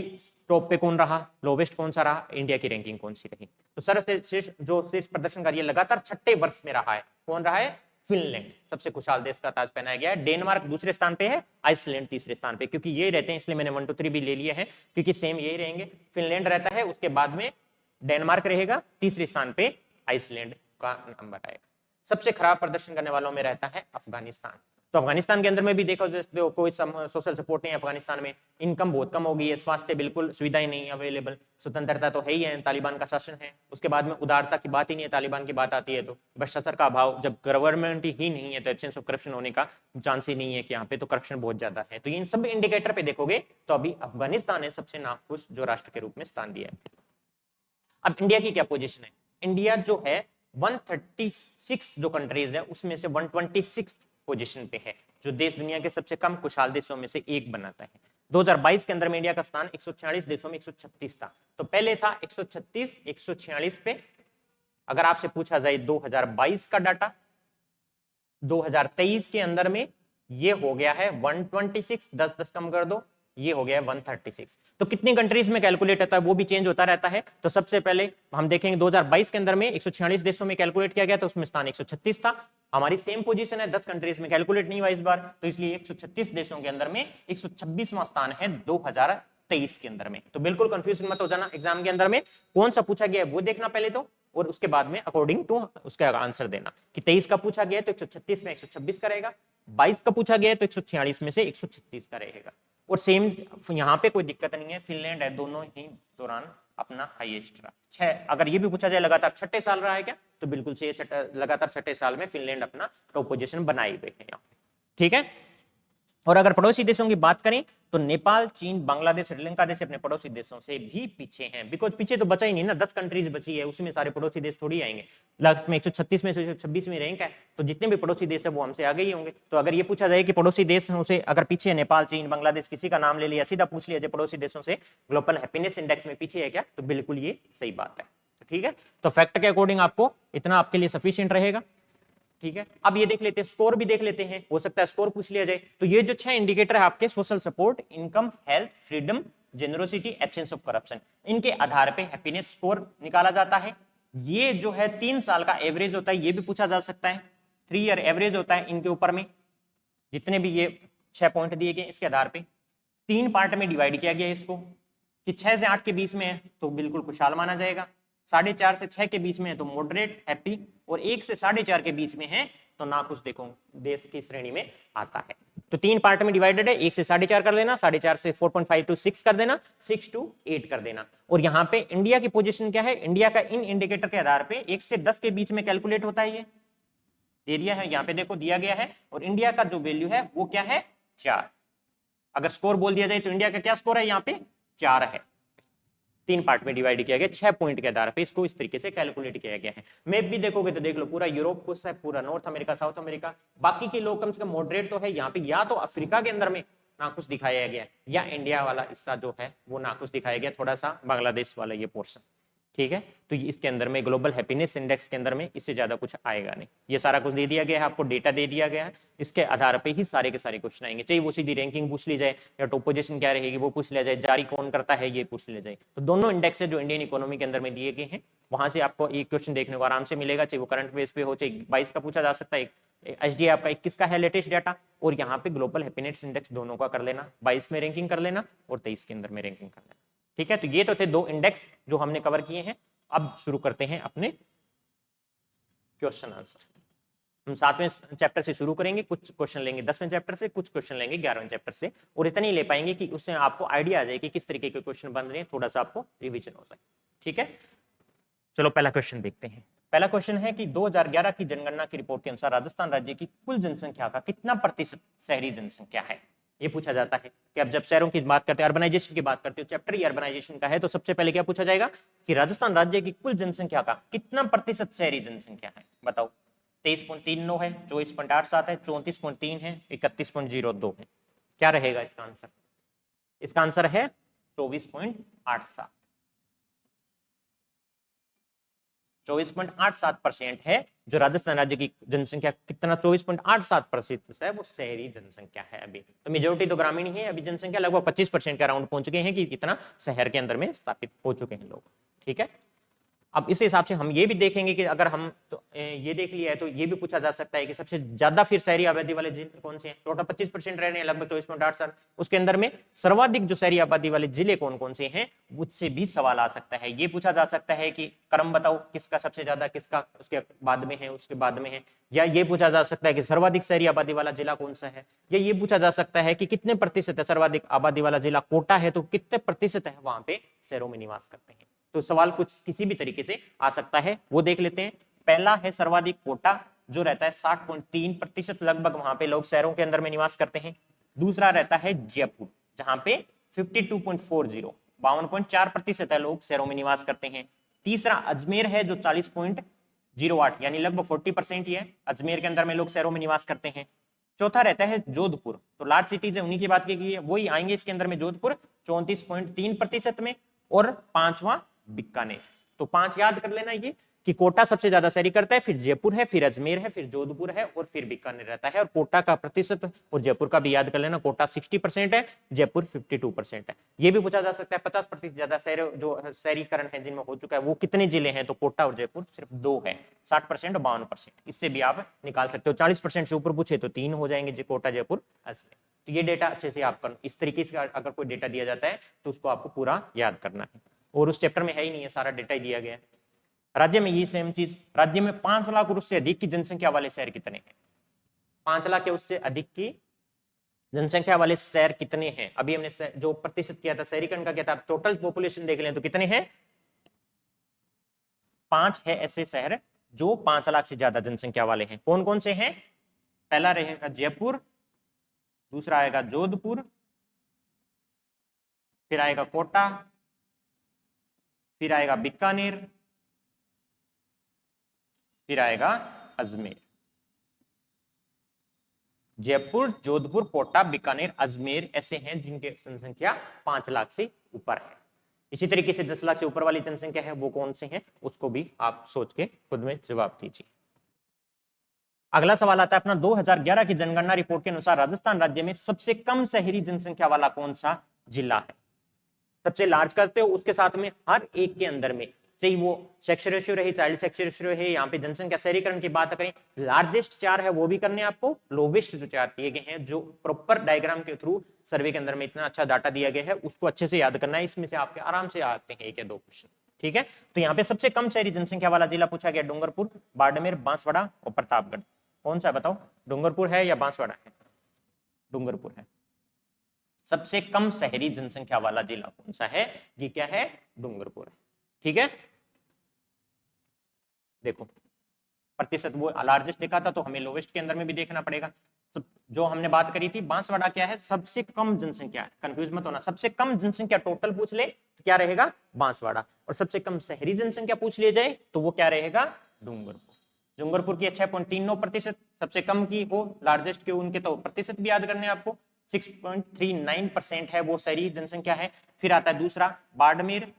टॉप पे कौन रहा, लोवेस्ट कौन सा रहा, इंडिया की रैंकिंग कौन सी रही। तो सर्वश्रेष्ठ जो शीर्ष प्रदर्शनकारी लगातार 6ठे वर्ष में रहा है, कौन रहा है? फिनलैंड, सबसे खुशहाल देश का ताज पहनाया गया है। डेनमार्क दूसरे स्थान पे है, आइसलैंड तीसरे स्थान पे, क्योंकि ये रहते हैं इसलिए मैंने 1 2 3 भी ले लिए हैं क्योंकि सेम यही रहेंगे। फिनलैंड रहता है, उसके बाद में डेनमार्क रहेगा, तीसरे स्थान पे आइसलैंड का नंबर आएगा। सबसे खराब प्रदर्शन करने वालों में रहता है अफगानिस्तान। तो अफगानिस्तान के अंदर में भी देखो कोई सोशल सपोर्ट नहीं है अफगानिस्तान में, इनकम बहुत कम हो गई है, स्वास्थ्य बिल्कुल सुविधाएं नहीं अवेलेबल, स्वतंत्रता तो है ही है, तालिबान का शासन है, उसके बाद में उदारता की बात ही नहीं है, तालिबान की बात आती है तो भ्रष्टाचार का अभाव, जब गवर्नमेंट ही नहीं है तो एब्सेंस ऑफ करप्शन होने का चांस ही नहीं है कि यहाँ पे तो करप्शन बहुत ज्यादा है। तो इन सब इंडिकेटर पे देखोगे तो अभी अफगानिस्तान ने सबसे नाखुश जो राष्ट्र के रूप में स्थान दिया है। अब इंडिया की क्या पोजीशन है? इंडिया जो है 136 जो कंट्रीज है उसमें से 126 पोजीशन पे है, जो देश दुनिया के सबसे कम खुशहाल देशों में से एक बनाता है। 2022 के अंदर में इंडिया का स्थान 146 देशों में 136 था। तो पहले था 136 146 पे। अगर आपसे पूछा जाए 2022 का डाटा, 2023 के अंदर में ये हो गया है 126, 10 कम कर दो, ये हो गया है 136। तो कितनी कंट्रीज में कैलकुलेट होता है वो भी चेंज होता रहता है। तो सबसे पहले हम देखेंगे 2022 के अंदर में 146 देशों में कैलकुलेट किया गया, तो उसमें स्थान 136 था। हमारी सेम पोजीशन है, 10 कंट्रीज में कैलकुलेट नहीं हुआ इस बार, तो इसलिए 136 देशों के अंदर में 126वां स्थान है 2023 के अंदर में। तो बिल्कुल कंफ्यूजन मत हो जाना, एग्जाम के अंदर में कौन सा पूछा गया है वो देखना पहले तो, और उसके बाद में अकॉर्डिंग टू उसका आंसर देना कि 23 का पूछा गया है तो 136 में 126 का रहेगा, 22 का पूछा गया है तो 146 में से 136 का रहेगा। और सेम यहाँ पे कोई दिक्कत नहीं है, फिनलैंड है दोनों ही दौरान अपना हाईएस्ट रहा 6। अगर ये भी पूछा जाए लगातार 6ठे साल रहा है क्या, तो बिल्कुल से लगातार 6ठे साल में फिनलैंड अपना टॉप पोजीशन बनाए हुए है यहाँ। ठीक है, और अगर पड़ोसी देशों की बात करें तो नेपाल, चीन, बांग्लादेश, श्रीलंका देश अपने पड़ोसी देशों से भी पीछे हैं, बिकॉज पीछे तो बचा ही नहीं ना, 10 कंट्रीज बची है, उसमें सारे पड़ोसी देश थोड़ी आएंगे। लास्ट में 136 में से 126 में रैंक है, तो जितने भी पड़ोसी देश है वो हमसे आगे ही होंगे। तो अगर ये पूछा जाए कि पड़ोसी देशों से अगर पीछे है नेपाल, चीन, बांग्लादेश, किसी का नाम ले लिया, सीधा पूछ लिया जाए पड़ोसी देशों से ग्लोबल हैप्पीनेस इंडेक्स में पीछे है क्या, तो बिल्कुल ये सही बात है। ठीक है, तो फैक्ट के अकॉर्डिंग आपको इतना आपके लिए सफिशियंट रहेगा। ठीक है, अब ये देख लेते हैं, स्कोर भी देख लेते हैं, हो सकता है स्कोर पूछ लिया जाए। तो ये जो 6 इंडिकेटर है आपके, social support, income, health, freedom, generosity, absence of corruption, इनके आधार पे हैप्पीनेस स्कोर निकाला जाता है। ये जो है 3 साल का एवरेज होता है, ये भी पूछा जा सकता है, 3 ईयर एवरेज होता है इनके ऊपर में, जितने भी ये 6 पॉइंट दिए गए इसके आधार पे 3 पार्ट में डिवाइड किया गया इसको, कि 6 से 8 के बीच में है तो बिल्कुल खुशहाल माना जाएगा, 4.5 से 6 के बीच में है तो मॉडरेट हैप्पी, और 1 से 4.5 के बीच में है तो नाखुश देखो देश की श्रेणी में आता है। तो 3 पार्ट में डिवाइडेड है, 1 से 4.5 कर देना, 4.5 से 4.5 to 6 कर देना, 6 to 8 कर देना। और यहाँ पे इंडिया की पोजीशन क्या है, इंडिया का इन इंडिकेटर के आधार पे 1 से 10 के बीच में कैलकुलेट होता है, ये दे दिया है यहाँ पे देखो दिया गया है, और इंडिया का जो वैल्यू है वो क्या है 4। अगर स्कोर बोल दिया जाए तो इंडिया का क्या स्कोर है यहाँ पे 4 है। 3 पार्ट में डिवाइड किया गया, 6 पॉइंट के आधार पे इसको इस तरीके से कैलकुलेट किया गया है। मैप भी देखोगे तो देख लो, पूरा यूरोप खुश है, पूरा नॉर्थ अमेरिका, साउथ अमेरिका, बाकी के लोग कम से कम मॉडरेट तो है। यहाँ पे या तो अफ्रीका के अंदर में नाखुश दिखाया गया या इंडिया वाला हिस्सा जो है वो नाखुश दिखाया गया, थोड़ा सा बांग्लादेश वाला ये पोर्शन, ठीक है। तो इसके अंदर में ग्लोबल हैप्पीनेस इंडेक्स के अंदर में इससे ज्यादा कुछ आएगा नहीं। ये सारा कुछ दे दिया गया है आपको, डेटा दे दिया गया है, इसके आधार पे ही सारे के सारे क्वेश्चन आएंगे, चाहे वो सीधी रैंकिंग पूछ ली जाए या टॉप पोजीशन क्या रहेगी वो पूछ लिया जाए, जारी कौन करता है ये पूछ लिया जाए। तो दोनों इंडेक्स है जो इंडियन इकोनॉमी के अंदर में दिए गए हैं, वहां से आपको एक क्वेश्चन देखने को आराम से मिलेगा, चाहे वो करंट बेस पे हो, चाहे 22 का पूछा जा सकता है, एचडीआई आपका 21 का है लेटेस्ट डाटा, और यहाँ पे ग्लोबल हैप्पीनेस इंडेक्स दोनों का कर लेना, 22 में रैंकिंग कर लेना और 23 के अंदर में रैंकिंग कर लेना, ठीक है। तो ये तो थे 2 इंडेक्स जो हमने कवर किए हैं। अब शुरू करते हैं अपने क्वेश्चन आंसर। हम 7वें चैप्टर से शुरू करेंगे, कुछ क्वेश्चन लेंगे 10वें चैप्टर से, कुछ क्वेश्चन लेंगे 11वें चैप्टर से, और इतना ही ले पाएंगे कि उससे आपको आइडिया आ जाए कि किस तरीके के क्वेश्चन बन रहे हैं, थोड़ा सा आपको रिवीजन हो जाए, ठीक है। चलो पहला क्वेश्चन देखते हैं। पहला क्वेश्चन है कि 2011 की जनगणना की रिपोर्ट के अनुसार राजस्थान राज्य की कुल जनसंख्या का कितना प्रतिशत शहरी जनसंख्या है। ये पूछा जाता है कि अब जब शहरों की बात करते हैं, अर्बनाइजेशन की बात करते हो, चैप्टर ही अर्बनाइजेशन का है, तो सबसे पहले क्या पूछा जाएगा कि राजस्थान राज्य की कुल जनसंख्या का कितना प्रतिशत शहरी जनसंख्या है, बताओ। 23.39 है, 24.87 है, 34.3 है, 31.02 है। क्या रहेगा इसका आंसर? इसका आंसर है 24.87। 24.87% है जो राजस्थान राज्य की जनसंख्या, कितना 24.87% है वो शहरी जनसंख्या है। अभी तो मेजोरिटी तो ग्रामीण ही है, अभी जनसंख्या लगभग 25% के अराउंड पहुंच गए हैं कि कितना शहर के अंदर में स्थापित हो चुके हैं लोग, ठीक है। अब इस हिसाब से हम ये भी देखेंगे कि अगर हम तो ये देख लिया है तो ये भी पूछा जा सकता है कि सबसे ज्यादा फिर शहरी आबादी वाले जिले कौन से हैं। टोटल 25% रह रहे हैं, लगभग 24.87, उसके अंदर में सर्वाधिक जो शहरी आबादी वाले जिले कौन कौन से हैं, उससे भी सवाल आ सकता है। ये पूछा जा सकता है कि क्रम बताओ, किसका सबसे ज्यादा, किसका उसके बाद में है, उसके बाद में है। या ये पूछा जा सकता है कि सर्वाधिक शहरी आबादी वाला जिला कौन सा है। या ये पूछा जा सकता है कि कितने प्रतिशत है, सर्वाधिक आबादी वाला जिला कोटा है तो कितने प्रतिशत है वहां पे शहरों में निवास करते हैं। तो सवाल कुछ किसी भी तरीके से आ सकता है, वो देख लेते हैं। पहला है सर्वाधिक कोटा जो रहता है 60.3% लगभग, वहां पे लोग शहरों के अंदर में निवास करते हैं। दूसरा रहता है जयपुर जहां पे 52.40 52.4% है लोग शहरों में निवास करते हैं। तीसरा अजमेर है जो 40.08 यानी लगभग 40% ही है, अजमेर के अंदर में लोग शहरों में निवास करते हैं। चौथा रहता है जोधपुर, तो लार्ज सिटीज है उन्हीं की बात की गई है, वही आएंगे इसके अंदर में, जोधपुर 34.3% में, और पांचवा बीकानेर। तो 5 याद कर लेना ये कि कोटा सबसे ज्यादा शहरी करता है, फिर जयपुर है, फिर अजमेर है, फिर जोधपुर है और फिर बीकानेर रहता है। और कोटा का प्रतिशत और जयपुर का भी याद कर लेना, कोटा 60% है, जयपुर 52% है। ये भी पूछा जा सकता है 50% ज्यादा शहर जो शहरीकरण है जिनमें हो चुका है वो कितने जिले हैं, तो कोटा और जयपुर सिर्फ 2 है, 60% और 52%। इससे भी आप निकाल सकते हो। 40% से ऊपर पूछे तो 3 हो जाएंगे, कोटा, जयपुर, अजमेर। तो ये डेटा अच्छे से आप कर, इस तरीके से अगर कोई डेटा दिया जाता है तो उसको आपको पूरा याद करना है, और उस चैप्टर में है ही नहीं है, सारा डेटा ही दिया गया है। राज्य में ये सेम चीज, राज्य में 5 लाख और उससे अधिक की जनसंख्या वाले शहर कितने हैं? 5 लाख या उससे अधिक की जनसंख्या वाले शहर कितने हैं? अभी हमने जो प्रतिशत किया था शहरीकरण का, क्या था, टोटल पॉपुलेशन देख लें तो कितने हैं? 5 है ऐसे शहर जो 5 लाख से ज्यादा जनसंख्या वाले हैं। कौन कौन से हैं? पहला रहेगा जयपुर, दूसरा आएगा जोधपुर, फिर आएगा कोटा, फिर आएगा बीकानेर, फिर आएगा अजमेर। जयपुर, जोधपुर, कोटा, बीकानेर, अजमेर ऐसे हैं जिनकी जनसंख्या 5 लाख से ऊपर है। इसी तरीके से 10 लाख से ऊपर वाली जनसंख्या है वो कौन से हैं, उसको भी आप सोच के खुद में जवाब दीजिए। अगला सवाल आता है अपना, 2011 की जनगणना रिपोर्ट के अनुसार राजस्थान राज्य में सबसे कम शहरी जनसंख्या वाला कौन सा जिला है? सबसे लार्ज करते हो उसके साथ में हर एक के अंदर में, चाहे वो सेक्स रेशियो रहे, चाइल्ड सेक्स रेशियो रहे, यहाँ पे जनसंख्या शहरीकरण की बात करें, लार्जेस्ट 4 है वो भी करने आपको, लोवेस्ट जो 4 दिए गए हैं, जो प्रॉपर डायग्राम के थ्रू सर्वे के अंदर में इतना अच्छा डाटा दिया गया है उसको अच्छे से याद करना है। इसमें से आपके आराम से आते हैं 1 या 2 क्वेश्चन, ठीक है। तो यहाँ पे सबसे कम शहरी जनसंख्या वाला जिला पूछा गया डूंगरपुर, बाड़मेर, बांसवाड़ा और प्रतापगढ़। कौन सा बताओ, डूंगरपुर है या बांसवाड़ा है? डूंगरपुर है। सबसे कम शहरी जनसंख्या वाला जिला कौन सा है? ये क्या है? डूंगरपुर है, ठीक है। देखो प्रतिशत वो लार्जेस्ट लिखा था तो हमें लोवेस्ट के अंदर में भी देखना पड़ेगा। जो हमने बात करी थी बांसवाड़ा क्या है? सबसे कम जनसंख्या, कंफ्यूज मत होना, सबसे कम जनसंख्या टोटल पूछ ले क्या रहेगा, बांसवाड़ा। और सबसे कम शहरी जनसंख्या पूछ लिया जाए तो वो क्या रहेगा, डूंगरपुर। डूंगरपुर की 6.39%, सबसे कम की हो लार्जेस्ट के उनके तो प्रतिशत भी याद करने आपको, 6.39% है वो शहरी जनसंख्या है। फिर आता है दूसरा बाड़मेर,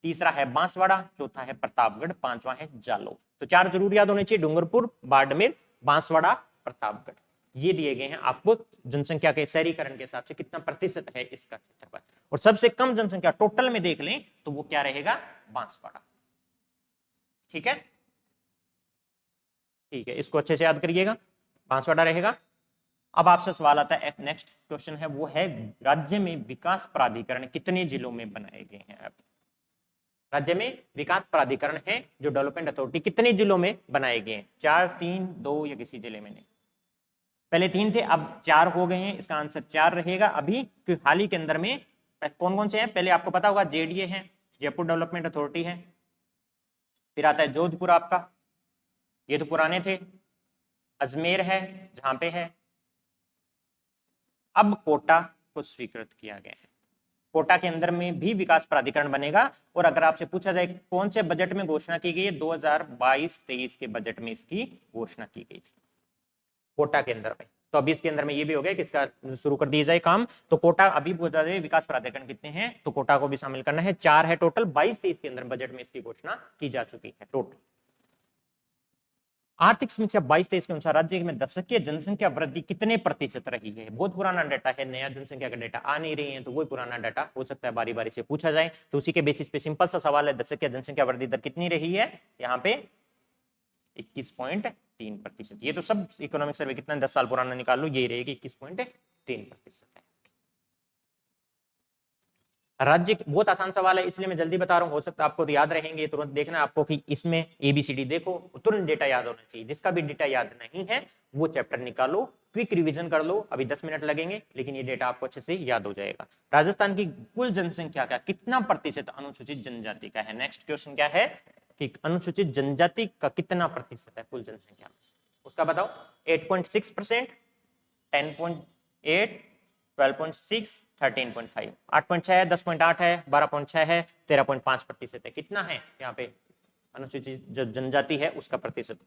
तीसरा है बांसवाड़ा, चौथा है प्रतापगढ़, पांचवा है जालौर। तो चार जरूर याद होने चाहिए, डूंगरपुर, बाड़मेर, बांसवाड़ा, प्रतापगढ़। ये दिए गए हैं आपको जनसंख्या के शहरीकरण के हिसाब से कितना प्रतिशत है इसका क्षेत्रफल। और सबसे कम जनसंख्या टोटल में देख लें तो वो क्या रहेगा, बांसवाड़ा। ठीक है, ठीक है, इसको अच्छे से याद करिएगा, बांसवाड़ा रहेगा। अब आपसे सवाल आता है, नेक्स्ट क्वेश्चन है वो है, राज्य में विकास प्राधिकरण कितने जिलों में बनाए गए हैं। अब राज्य में विकास प्राधिकरण है जो डेवलपमेंट अथॉरिटी कितने जिलों में बनाए गए हैं, 4, 3, 2 या किसी जिले में नहीं। पहले 3 थे, अब 4 हो गए हैं, इसका आंसर 4 रहेगा अभी, क्योंकि हाल ही के अंदर में कौन कौन से हैं, पहले आपको पता होगा जेडीए है, जयपुर डेवलपमेंट अथॉरिटी है, फिर आता है जोधपुर आपका, ये तो पुराने थे, अजमेर है जहां पे है, अब कोटा को स्वीकृत किया गया है। कोटा के अंदर में भी विकास प्राधिकरण बनेगा। और अगर आपसे पूछा जाए कौन से बजट में घोषणा की गई है, 2022-23 के बजट में इसकी घोषणा की गई थी कोटा के अंदर में। तो अभी इसके अंदर में ये भी हो गया कि इसका शुरू कर दिया जाए काम। तो कोटा अभी पूछा जाए विकास प्राधिकरण कितने हैं, तो कोटा को भी शामिल करना है, 4 है टोटल, 22-23 के अंदर बजट में इसकी घोषणा की जा चुकी है टोटल। आर्थिक समीक्षा 22-23 के अनुसार राज्य में दशकीय जनसंख्या वृद्धि कितने प्रतिशत रही है। बहुत पुराना डाटा है, नया जनसंख्या का डाटा आ नहीं रही है, तो वही पुराना डाटा हो सकता है बारी बारी से पूछा जाए। तो उसी के बेसिस पे सिंपल सा सवाल है, दशकीय जनसंख्या वृद्धि दर कितनी रही है, यहाँ पे 21.3%। ये तो सब इकोनॉमिक सर्वे कितना 10 साल पुराना निकाल लो, ये रहेगी 21.3% है। राज्य, बहुत आसान सवाल है इसलिए मैं जल्दी बता रहा हूं, हो सकता है आपको तो याद रहेंगे, तुरंत देखना आपको कि इसमें एबीसीडी देखो, तुरंत डेटा याद होना चाहिए। जिसका भी डेटा याद नहीं है वो चैप्टर निकालो, क्विक रिवीजन कर लो, अभी 10 मिनट लगेंगे लेकिन ये डेटा आपको अच्छे से याद हो जाएगा। राजस्थान की कुल जनसंख्या का कितना प्रतिशत अनुसूचित जनजाति का है। नेक्स्ट क्वेश्चन क्या है कि अनुसूचित जनजाति का कितना प्रतिशत है कुल जनसंख्या में, उसका बताओ। 8.6%, 10.8, 12.6, 13.5, 8.6 है, 10.8 है, 12.6 है, 13.5% है। कितना है यहाँ पे अनुसूचित जो जनजाति है उसका प्रतिशत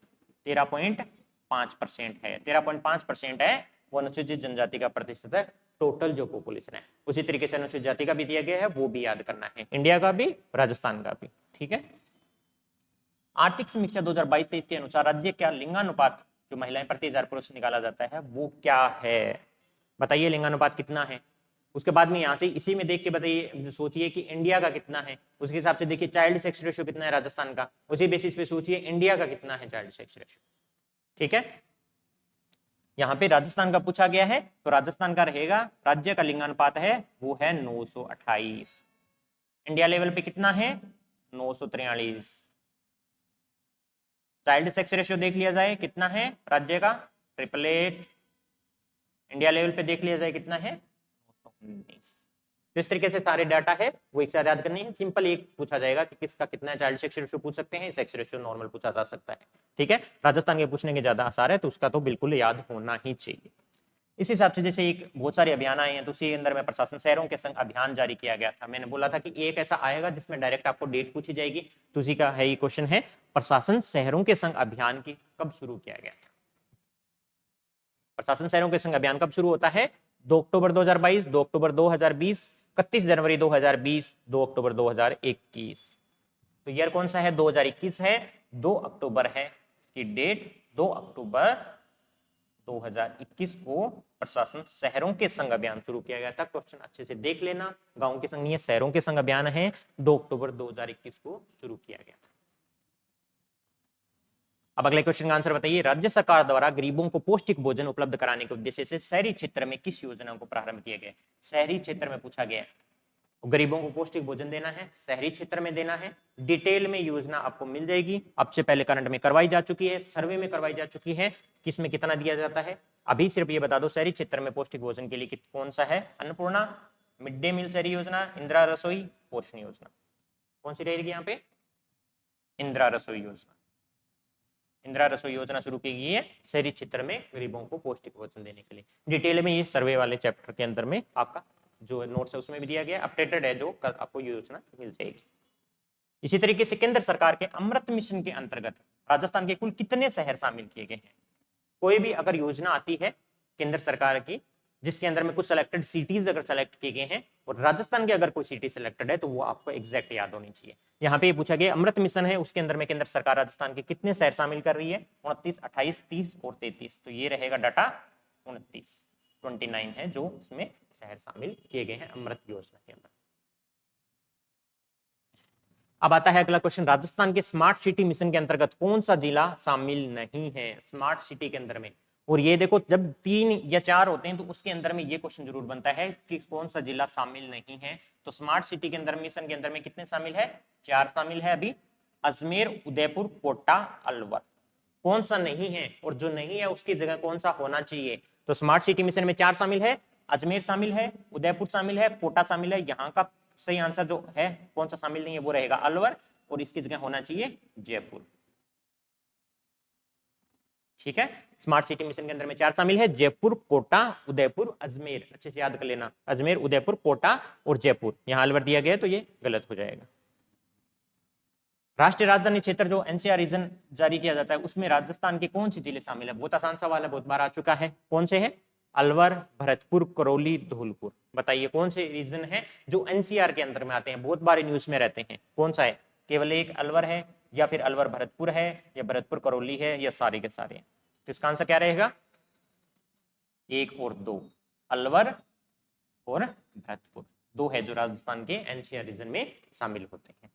13.5% है। 13.5% है वो अनुसूचित जनजाति का प्रतिशत है टोटल जो पॉपुलेशन है। उसी तरीके से अनुसूचित जाति का भी दिया गया है, वो भी याद करना है, इंडिया का भी, राजस्थान का भी। ठीक है, आर्थिक समीक्षा 2022-23 के अनुसार राज्य क्या लिंगानुपात जो महिलाएं प्रति 1000 पुरुष निकाला जाता है वो क्या है, बताइए लिंगानुपात कितना है। उसके बाद में यहाँ से इसी में देख के बताइए, सोचिए कि इंडिया का कितना है, उसके हिसाब से देखिए चाइल्ड सेक्स रेशियो कितना है राजस्थान का, उसी बेसिस पे सोचिए इंडिया का कितना है चाइल्ड सेक्स रेशियो। ठीक है, यहाँ पे राजस्थान का पूछा गया है तो राजस्थान का रहेगा, राज्य का लिंगानुपात है वो है 928, इंडिया लेवल पे कितना है 943। चाइल्ड सेक्स रेशियो देख लिया जाए कितना है राज्य का 888, इंडिया लेवल पे देख लिया जाए कितना है 919। तो इस तरीके से सारे डाटा है वो एक साथ याद करनी है। सिंपल एक पूछा जाएगा कि किसका कितना है, चाइल्ड सेक्स रेशियो पूछ सकते हैं, सेक्स रेशियो नॉर्मल पूछा जा सकता है। ठीक है, राजस्थान के पूछने के ज्यादा आसार है तो उसका तो बिल्कुल याद होना ही चाहिए। इस हिसाब से जैसे एक बहुत सारे अभियान आए हैं तो उसी अंदर में प्रशासन शहरों के संग अभियान जारी किया गया था। मैंने बोला था कि एक ऐसा आएगा जिसमें डायरेक्ट आपको डेट पूछी जाएगी, तो उसी का है ये क्वेश्चन है, प्रशासन शहरों के संग अभियान की कब शुरू किया गया था। प्रशासन शहरों के संग अभियान कब शुरू होता है, 2 अक्टूबर 2022, 2 अक्टूबर 2020, 31 जनवरी 2020, 2 अक्टूबर 2021। तो ईयर कौन सा है 2021 है, 2 अक्टूबर है इसकी डेट, 2 अक्टूबर 2021 को प्रशासन शहरों के संग अभियान शुरू किया गया था। क्वेश्चन अच्छे से देख लेना, गांव के संग नहीं है, शहरों के संग अभियान है, 2 अक्टूबर 2021 को शुरू किया गया था। अब अगले क्वेश्चन का आंसर बताइए, राज्य सरकार द्वारा गरीबों को पौष्टिक भोजन उपलब्ध कराने के उद्देश्य से शहरी क्षेत्र में किस योजना को प्रारंभ किया गया। शहरी क्षेत्र में पूछा गया, गरीबों को पौष्टिक भोजन देना है, शहरी क्षेत्र में देना है। डिटेल में योजना आपको मिल जाएगी, अब से पहले करंट में करवाई जा चुकी है, सर्वे में करवाई जा चुकी है, किसमें कितना दिया जाता है। अभी सिर्फ ये बता दो शहरी क्षेत्र में पौष्टिक भोजन के लिए कौन सा है, अन्नपूर्णा, मिड डे मील शहरी योजना, इंदिरा रसोई, पोषण योजना। कौन सी रहेगी यहाँ पे, इंदिरा रसोई योजना। इंदिरा रसोई योजना शुरू की गई है शहरी क्षेत्र में गरीबों को पौष्टिक भोजन देने के लिए। डिटेल में ये सर्वे वाले चैप्टर के अंदर में आपका जो नोट्स है उसमें भी दिया गया, अपडेटेड है जो कल आपको ये योजना मिल जाएगी। इसी तरीके से केंद्र सरकार के अमृत मिशन के अंतर्गत राजस्थान के कुल कितने शहर शामिल किए गए हैं? कोई भी अगर योजना आती है केंद्र सरकार की जिसके अंदर में कुछ सिलेक्टेड सिटीज अगर सेलेक्ट किए गए हैं और राजस्थान के अगर कोई सिटी सिलेक्टेड है तो वो आपको एग्जैक्ट याद होनी चाहिए। यहाँ पे ये पूछा गया अमृत मिशन है उसके अंदर में केंद्र सरकार राजस्थान के कितने शहर शामिल कर रही है? 29, 28, 30 और 33। तो ये रहेगा डाटा 29, 29 है जो इसमें शहर शामिल किए गए हैं अमृत योजना के अंदर। अब आता है अगला क्वेश्चन, राजस्थान के स्मार्ट सिटी मिशन के अंतर्गत कौन सा जिला शामिल नहीं है स्मार्ट सिटी के अंदर में? और ये देखो जब 3 या 4 होते हैं तो उसके अंदर में ये क्वेश्चन जरूर बनता है कि कौन सा जिला शामिल नहीं है। तो स्मार्ट सिटी के अंदर मिशन के अंदर में कितने शामिल है? 4 शामिल है अभी, अजमेर, उदयपुर, कोटा, अलवर। कौन सा नहीं है और जो नहीं है उसकी जगह कौन सा होना चाहिए? तो स्मार्ट सिटी मिशन में 4 शामिल है, अजमेर शामिल है, उदयपुर शामिल है, कोटा शामिल है। यहाँ का सही आंसर जो है कौन सा शामिल नहीं है वो रहेगा अलवर और इसकी जगह होना चाहिए जयपुर। ठीक है, स्मार्ट सिटी मिशन के अंदर में 4 शामिल है, जयपुर, कोटा, उदयपुर, अजमेर। अच्छे से याद कर लेना, अजमेर, उदयपुर, कोटा और जयपुर। यहां अलवर दिया गया तो ये गलत हो जाएगा। राष्ट्रीय राजधानी क्षेत्र जो एनसीआर रीजन जारी किया जाता है उसमें राजस्थान के कौन से जिले शामिल है? बहुत आसान सवाल है, बहुत बार आ चुका है। कौन से है? अलवर, भरतपुर, करौली, धौलपुर। बताइए कौन से रीजन है जो एनसीआर के अंदर में आते हैं, बहुत बार न्यूज में रहते हैं? कौन सा है? केवल एक अलवर है या फिर अलवर भरतपुर है या भरतपुर करौली है या सारे के सारे? तो इसका आंसर क्या रहेगा? 1 और 2, अलवर और भरतपुर, 2 है जो राजस्थान के एनसीआर रीजन में शामिल होते हैं।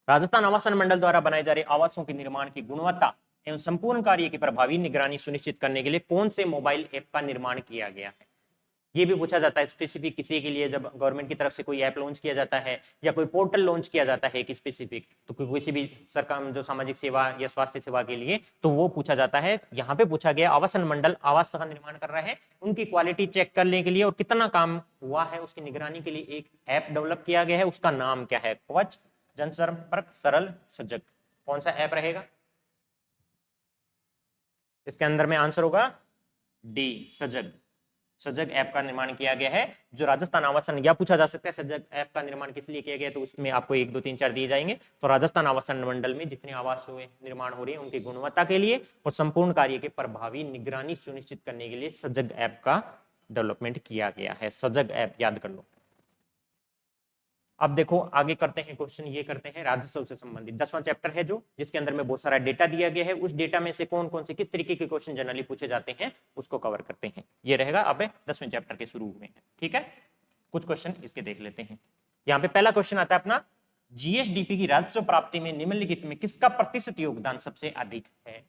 राजस्थान आवासन मंडल द्वारा बनाए जा रहे आवासों के निर्माण की गुणवत्ता एवं संपूर्ण कार्य की प्रभावी निगरानी सुनिश्चित करने के लिए कौन से मोबाइल ऐप का निर्माण किया गया है? ये भी पूछा जाता है स्पेसिफिक किसी के लिए, जब गवर्नमेंट की तरफ से कोई ऐप लॉन्च किया जाता है या कोई पोर्टल लॉन्च किया जाता है कि स्पेसिफिक, तो किसी भी सरकार जो सामाजिक सेवा या स्वास्थ्य सेवा के लिए, तो वो पूछा जाता है। यहाँ पे पूछा गया आवासन मंडल आवास का निर्माण कर रहा है, उनकी क्वालिटी चेक करने के लिए और कितना काम हुआ है उसकी निगरानी के लिए एक ऐप डेवलप किया गया है। उसका नाम क्या है? कवच, जनसंपर्क, सरल, सजग। कौन सा ऐप रहेगा? इसके अंदर में आंसर होगा डी, सजग। सजग ऐप का निर्माण किया गया है जो राजस्थान आवासन, या पूछा जा सकता है सजग ऐप का निर्माण किस लिए किया गया, तो उसमें आपको 1, 2, 3, 4 दिए जाएंगे। तो राजस्थान आवासन मंडल में जितने आवास हुए निर्माण हो रही है उनकी गुणवत्ता के लिए और संपूर्ण कार्य के प्रभावी निगरानी सुनिश्चित करने के लिए सजग ऐप का डेवलपमेंट किया गया है। सजग ऐप याद कर लो। अब देखो आगे करते हैं क्वेश्चन, ये करते हैं राजस्व से संबंधित 10वां चैप्टर है जो, जिसके अंदर में बहुत सारा डेटा दिया गया है। उस डेटा में से कौन कौन से किस तरीके के क्वेश्चन जनरली पूछे जाते हैं उसको कवर करते हैं। ये रहेगा अब 10वें चैप्टर के शुरू में। ठीक है, कुछ क्वेश्चन इसके देख लेते हैं। यहाँ पे पहला क्वेश्चन आता है अपना, जीएसडीपी की राजस्व प्राप्ति में निम्नलिखित में किसका प्रतिशत योगदान सबसे अधिक है?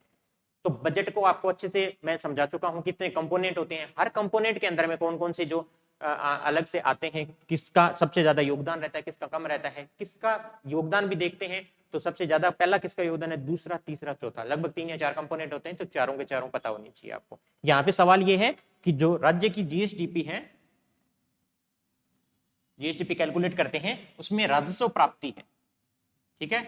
तो बजट को आपको अच्छे से मैं समझा चुका हूं, कितने कंपोनेंट होते हैं, हर कंपोनेंट के अंदर में कौन कौन से जो अलग से आते हैं, किसका सबसे ज्यादा योगदान रहता है, किसका कम रहता है, किसका योगदान भी देखते हैं। तो सबसे ज्यादा पहला किसका योगदान है, दूसरा, तीसरा, चौथा, लगभग 3 या 4 कंपोनेंट होते हैं, तो चारों के चारों पता होनी चाहिए आपको। यहाँ पे सवाल ये है कि जो राज्य की जीएसडीपी है, जीएसडीपी कैलकुलेट करते हैं उसमें राजस्व प्राप्ति है, ठीक है,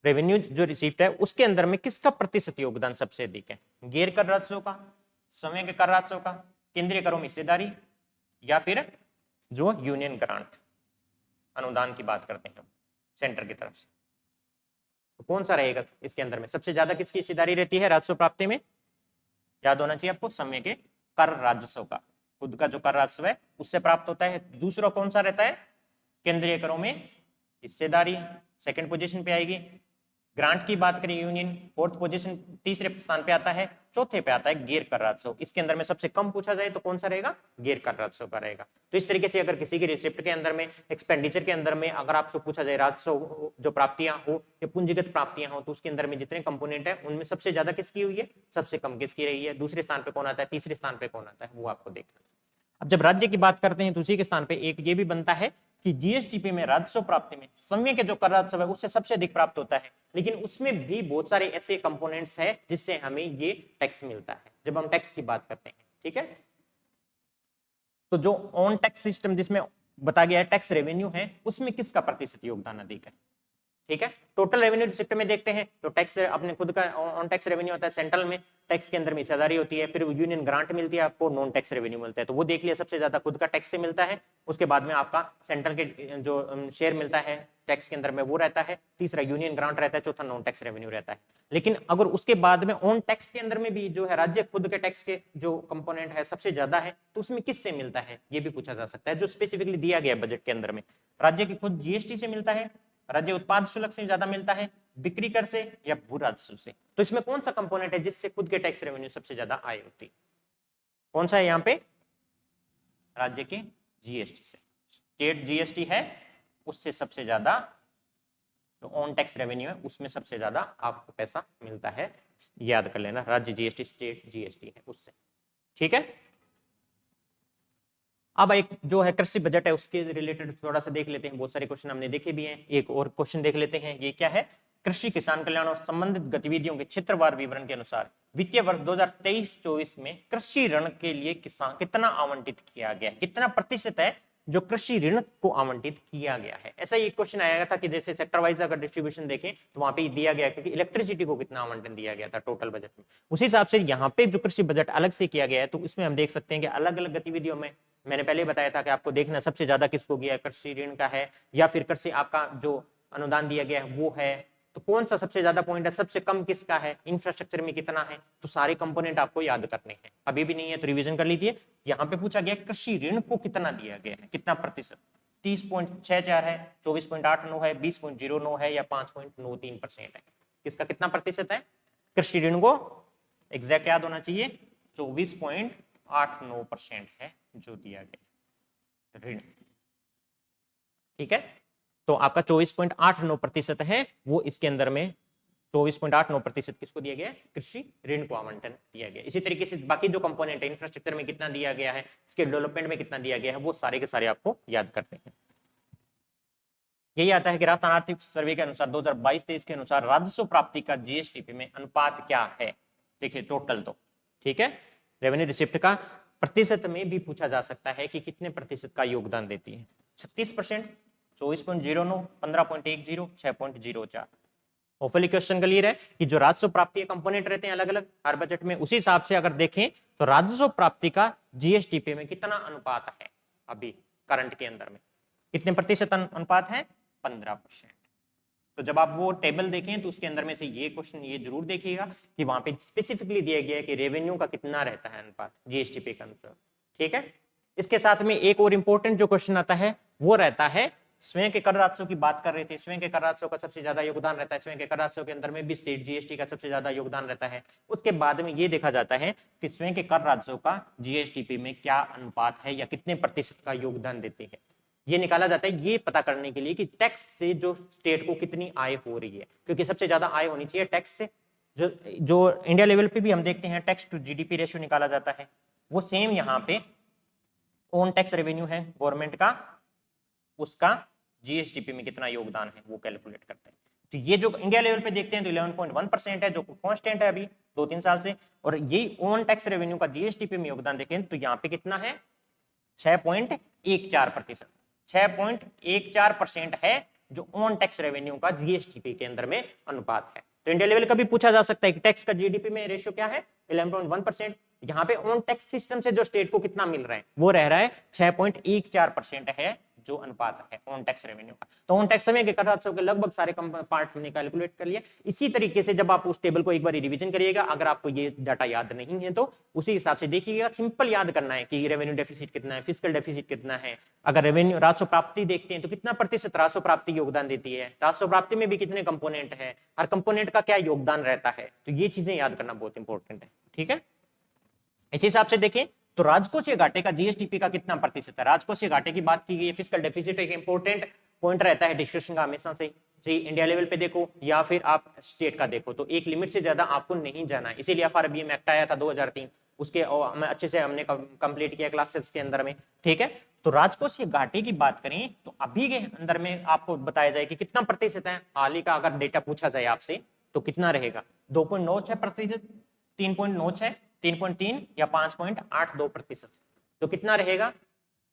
रेवेन्यू जो रिसीप्ट है उसके अंदर में किसका प्रतिशत योगदान सबसे अधिक है? गैर कर राजस्व का, समय के कर राजस्व का, केंद्रीय करों में हिस्सेदारी, या फिर जो यूनियन ग्रांट अनुदान की बात करते हैं सेंटर की तरफ से, तो कौन सा रहेगा इसके अंदर में सबसे ज्यादा किसकी हिस्सेदारी रहती है राजस्व प्राप्ति में? याद होना चाहिए आपको, समय के कर राजस्व का, खुद का जो कर राजस्व है उससे प्राप्त होता है। दूसरा कौन सा रहता है? केंद्रीय करों में हिस्सेदारी, सेकंड पोजीशन पे आएगी। ग्रांट की बात करें यूनियन, 4th पोजीशन, तीसरे स्थान पे आता है। चौथे पे आता है गैर कर राजस्व। इसके अंदर में सबसे कम पूछा जाए तो कौन सा रहेगा? गैर कर राजस्व का रहेगा। तो इस तरीके से अगर किसी की रिसिप्ट के अंदर में, एक्सपेंडिचर के अंदर में अगर आपसे पूछा जाए राजस्व जो प्राप्तियां हो या पूंजीगत प्राप्तियां हो, तो उसके अंदर में जितने कंपोनेंट है उनमें सबसे ज्यादा किसकी हुई है, सबसे कम किसकी रही है, दूसरे स्थान पे कौन आता है, तीसरे स्थान पे कौन आता है, वो आपको देखना। अब जब राज्य की बात करते हैं तो उसी के स्थान पे एक ये भी बनता है कि जीएसटीपी में राजस्व प्राप्ति में समय के जो कर राजस्व है उससे सबसे अधिक प्राप्त होता है, लेकिन उसमें भी बहुत सारे ऐसे कंपोनेंट्स हैं जिससे हमें ये टैक्स मिलता है जब हम टैक्स की बात करते हैं। ठीक है, तो जो ऑन टैक्स सिस्टम जिसमें बता गया है टैक्स रेवेन्यू है, उसमें किसका प्रतिशत योगदान अधिक है? ठीक है। टोटल रेवेन्यू रिसिप्ट में देखते हैं तो टैक्स अपने खुद का ऑन टैक्स रेवेन्यू होता है, सेंट्रल में टैक्स के अंदर में हिस्सेदारी होती है, फिर यूनियन ग्रांट मिलती है आपको, नॉन टैक्स रेवेन्यू मिलता है। तो वो देख लिया, सबसे ज्यादा खुद का टैक्स से मिलता है, उसके बाद में आपका सेंट्रल के जो शेयर मिलता है टैक्स के अंदर में वो रहता है, तीसरा यूनियन ग्रांट रहता है, चौथा नॉन टैक्स रेवेन्यू रहता है। लेकिन अगर उसके बाद में ऑन टैक्स के अंदर में भी जो है राज्य खुद के टैक्स के जो कंपोनेंट है सबसे ज्यादा है, तो उसमें किससे मिलता है ये भी पूछा जा सकता है, जो स्पेसिफिकली दिया गया है बजट के अंदर में। राज्य की खुद जीएसटी से मिलता है, राज्य उत्पाद शुल्क से ज्यादा मिलता है, बिक्री कर से, या भू राजस्व से। तो इसमें कौन सा कंपोनेंट है जिससे खुद के टैक्स रेवेन्यू सबसे ज्यादा आय होती है? कौन सा है यहाँ पे? राज्य के जीएसटी से। स्टेट जीएसटी है, उससे सबसे ज्यादा जो ऑन टैक्स रेवेन्यू है उसमें सबसे ज्यादा आपको पैसा मिलता है, याद कर लेना, राज्य जीएसटी स्टेट जीएसटी है उससे। ठीक है। अब एक जो है कृषि बजट है उसके रिलेटेड थोड़ा सा देख लेते हैं, बहुत सारे क्वेश्चन हमने देखे भी हैं, एक और क्वेश्चन देख लेते हैं। ये क्या है? कृषि किसान कल्याण और संबंधित गतिविधियों के क्षेत्रवार विवरण के अनुसार वित्तीय वर्ष 2023-24 में कृषि ऋण के लिए किसान कितना आवंटित किया गया है, कितना प्रतिशत है जो कृषि ऋण को आवंटित किया गया है। ऐसा ही एक क्वेश्चन आया था कि जैसे सेक्टर वाइज अगर डिस्ट्रीब्यूशन देखें तो वहां पे दिया गया है कि इलेक्ट्रिसिटी को कितना आवंटन दिया गया था टोटल बजट में, उसी हिसाब से यहाँ पे जो कृषि बजट अलग से किया गया है तो इसमें हम देख सकते हैं कि अलग अलग गतिविधियों में, मैंने पहले बताया था कि आपको देखना सबसे ज्यादा किसको गया है, कृषि ऋण का है या फिर कृषि आपका जो अनुदान दिया गया है वो है, तो कौन सा सबसे ज्यादा पॉइंट है, सबसे कम किसका है, इंफ्रास्ट्रक्चर में कितना है, तो सारे कंपोनेंट आपको याद करने हैं। अभी भी नहीं है तो रिवीजन कर लीजिए। यहाँ पे पूछा गया कृषि ऋण को कितना दिया गया है, कितना प्रतिशत, 30.64 है, 24.89 है, 20.09 है या 5.93% है, किसका कितना प्रतिशत है? कृषि ऋण को एग्जैक्ट याद होना चाहिए, 24.89% है जो दिया गया ऋण। ठीक है, तो आपका 24.89% है वो, इसके अंदर में 24.89% किसको दिया गया है? कृषि ऋण को आवंटन दिया गया। इसी तरीके से बाकी जो कंपोनेंट है, इंफ्रास्ट्रक्चर में कितना दिया गया है, इसके डेवलपमेंट में कितना दिया गया है, वो सारे के सारे आपको याद करते हैं। यही आता है कि राजस्थान आर्थिक सर्वे के अनुसार 2022-23 के अनुसार राजस्व प्राप्ति का जीएसटीपी में अनुपात क्या है? देखिए टोटल तो ठीक है, रेवेन्यू रिसिप्ट का प्रतिशत में भी पूछा जा सकता है कि कितने प्रतिशत का योगदान देती है। 36%, 24.09, 15.10, 6.04। होपफुली क्वेश्चन क्लियर है कि जो राजस्व प्राप्ति कंपोनेंट रहते हैं अलग अलग हर बजट में, उसी हिसाब से अगर देखें तो राजस्व प्राप्ति का जीएसटीपी में कितना अनुपात है अभी करंट के अंदर में, कितने प्रतिशत अनुपात है? 15%। तो जब आप वो टेबल देखें तो उसके अंदर में से ये क्वेश्चन ये जरूर देखिएगा कि वहां पे स्पेसिफिकली दिया गया है कि रेवेन्यू का कितना रहता है अनुपात जीएसटीपी के अनुसार। ठीक है, इसके साथ में एक और इंपॉर्टेंट जो क्वेश्चन आता है वो रहता है स्वयं के कर राजस्व की बात कर रहे थे, स्वयं के कर राजस्व का सबसे ज्यादा योगदान रहता है, स्वयं के कर राजस्व के अंदर में भी स्टेट जीएसटी का सबसे ज्यादा योगदान रहता है। उसके बाद में ये देखा जाता है कि स्वयं के कर राजस्व का जीएसटीपी में क्या अनुपात है या कितने प्रतिशत का योगदान देते हैं, ये निकाला जाता है ये पता करने के लिए कि टैक्स से जो स्टेट को कितनी आय हो रही है, क्योंकि सबसे ज्यादा आय होनी चाहिए टैक्स से। जो इंडिया लेवल पे भी हम देखते हैं टैक्स टू जीडीपी रेशियो निकाला जाता है, वो सेम यहाँ पे ओन टैक्स रेवेन्यू है गवर्नमेंट का, उसका जीएसटीपी में कितना योगदान है वो कैलकुलेट करते हैं। तो ये जो इंडिया लेवल पे देखते हैं तो 11.1% है जो कांस्टेंट है अभी 2-3 साल से, और यही ओन टैक्स रेवेन्यू का जीएसटीपी में योगदान देखें तो यहाँ पे कितना है? 6.14%। 6.14% है जो ऑन टैक्स रेवेन्यू का जीएसटीपी के अंदर में अनुपात है। तो इंडिया लेवल का भी पूछा जा सकता है कि टैक्स का जीडीपी में रेशियो क्या है? 11.1%। यहाँ पे ऑन टैक्स सिस्टम से जो स्टेट को कितना मिल रहा है वो रह रहा है 6.14% है जो अनुपात है ऑन टैक्स रेवेन्यू का। तो ऑन टैक्स समय के कर राजस्व के लगभग सारे पार्ट हमने कैलकुलेट कर लिया। इसी तरीके से जब आप उस टेबल को एक बार रिवीजन करिएगा, अगर आपको ये डाटा याद नहीं है तो उसी हिसाब से देखिएगा। सिंपल याद करना है कि रेवेन्यू डेफिसिट कितना है, फिजिकल डेफिसिट कितना है। अगर रेवेन्यू राजस्व प्राप्ति देखते हैं तो कितना प्रतिशत राजस्व प्राप्ति योगदान देती है, राजस्व प्राप्ति में भी कितने कंपोनेंट है, हर कंपोनेंट का क्या योगदान रहता है, तो ये चीजें याद करना बहुत इंपॉर्टेंट है। ठीक है, इस हिसाब से देखें तो राजकोषीय घाटे का जीएसटीपी का कितना प्रतिशत है। राजकोषीय घाटे की बात की गई है, फिजिकल डेफिसिट एक इंपॉर्टेंट पॉइंट रहता है डिस्कशन का हमेशा से, जी इंडिया लेवल पे देखो या फिर आप स्टेट का देखो तो एक लिमिट से ज्यादा आपको नहीं जाना है। इसीलिए एफआरबीएम एक्ट आया था 2003, उसके अच्छे से हमने कंप्लीट किया क्लासेस के अंदर में। ठीक है, तो राजकोषीय घाटे की बात करें तो अभी के अंदर में आपको बताया जाए कि कितना प्रतिशत है। हाल ही का अगर डेटा पूछा जाए आपसे तो कितना रहेगा? 2.96%, 3.96, 3.3 या 5.82%। तो कितना रहेगा?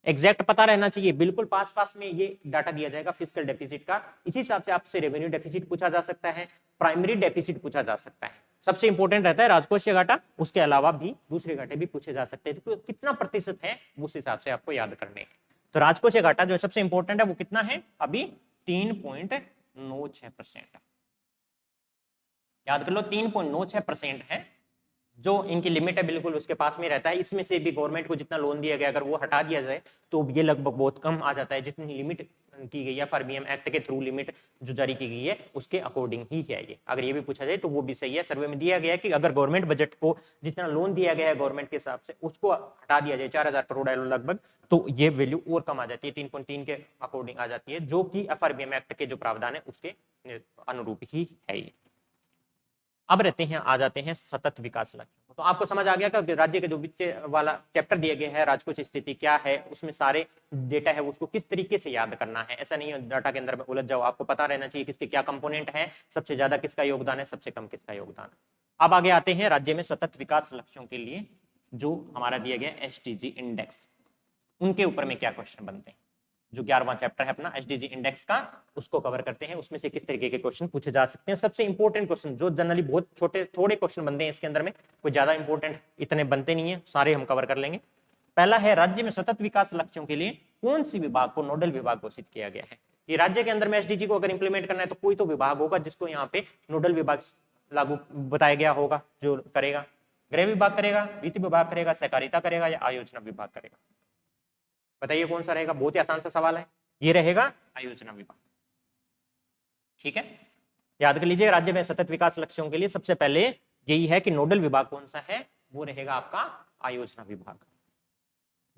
एग्जैक्ट पता रहना चाहिए, बिल्कुल पास पास में ये डाटा दिया जाएगा फिजिकल डेफिसिट का। इसी हिसाब से आपसे रेवेन्यू डेफिसिट पूछा जा सकता है, प्राइमरी डेफिसिट पूछा जा सकता है। सबसे इंपॉर्टेंट रहता है राजकोषीय घाटा, उसके अलावा भी दूसरे घाटे भी पूछे जा सकते हैं, तो कितना प्रतिशत है उस हिसाब से आपको याद करने हैं। तो राजकोषीय घाटा जो सबसे इंपॉर्टेंट है वो कितना है, अभी 3.96%। याद कर लो 3.96% है जो इनकी लिमिट है, बिल्कुल उसके पास में रहता है। इसमें से भी गवर्नमेंट को जितना लोन दिया गया अगर वो हटा दिया जाए तो ये लगभग बहुत कम आ जाता है, जितनी लिमिट की गई है एफआरबीएम एक्ट के थ्रू, लिमिट जो जारी की गई है उसके अकॉर्डिंग ही है ये। अगर ये भी पूछा जाए तो वो भी सही है। सर्वे में दिया गया है कि अगर गवर्नमेंट बजट को जितना लोन दिया गया है गवर्नमेंट के हिसाब से उसको हटा दिया जाए 4000 करोड़ लगभग, तो ये वैल्यू और कम आ जाती है, 3.3 के अकॉर्डिंग आ जाती है, जो कि एफआरबीएम एक्ट के जो प्रावधान है उसके अनुरूप ही है ये। अब रहते हैं, आ जाते हैं सतत विकास लक्ष्य। तो आपको समझ आ गया कि राज्य के जो बीच वाला चैप्टर दिया गया है राजकोषीय स्थिति क्या है, उसमें सारे डेटा है उसको किस तरीके से याद करना है। ऐसा नहीं है डाटा के अंदर में उलझ जाओ, आपको पता रहना चाहिए किसके क्या कंपोनेंट है, सबसे ज्यादा किसका योगदान है, सबसे कम किसका योगदान है। अब आगे आते हैं राज्य में सतत विकास लक्ष्यों के लिए जो हमारा दिया गया एसडीजी इंडेक्स, उनके ऊपर में क्या क्वेश्चन बनते हैं। जो 11वां चैप्टर है अपना एसडीजी इंडेक्स का, उसको कवर करते हैं। उसमें से किस तरीके के क्वेश्चन पूछे जा सकते हैं, सबसे इंपॉर्टेंट क्वेश्चन जो जनरली बहुत छोटे थोड़े क्वेश्चन बनते हैं इसके अंदर में, कोई ज्यादा इंपॉर्टेंट इतने बनते नहीं है, सारे हम कवर कर लेंगे। पहला है राज्य में सतत विकास लक्ष्यों के लिए कौन सी विभाग को नोडल विभाग घोषित किया गया है। ये राज्य के अंदर में एसडीजी को अगर इंप्लीमेंट करना है तो कोई तो विभाग होगा जिसको यहाँ पे नोडल विभाग लागू बताया गया होगा, जो करेगा। गृह विभाग करेगा, वित्त विभाग करेगा, सहकारिता करेगा या आयोजना विभाग करेगा। बताइए कौन सा रहेगा, बहुत ही आसान सा सवाल है, ये रहेगा आयोजना विभाग। ठीक है, याद कर लीजिए राज्य में सतत विकास लक्ष्यों के लिए सबसे पहले यही है कि नोडल विभाग कौन सा है, वो रहेगा आपका आयोजना विभाग।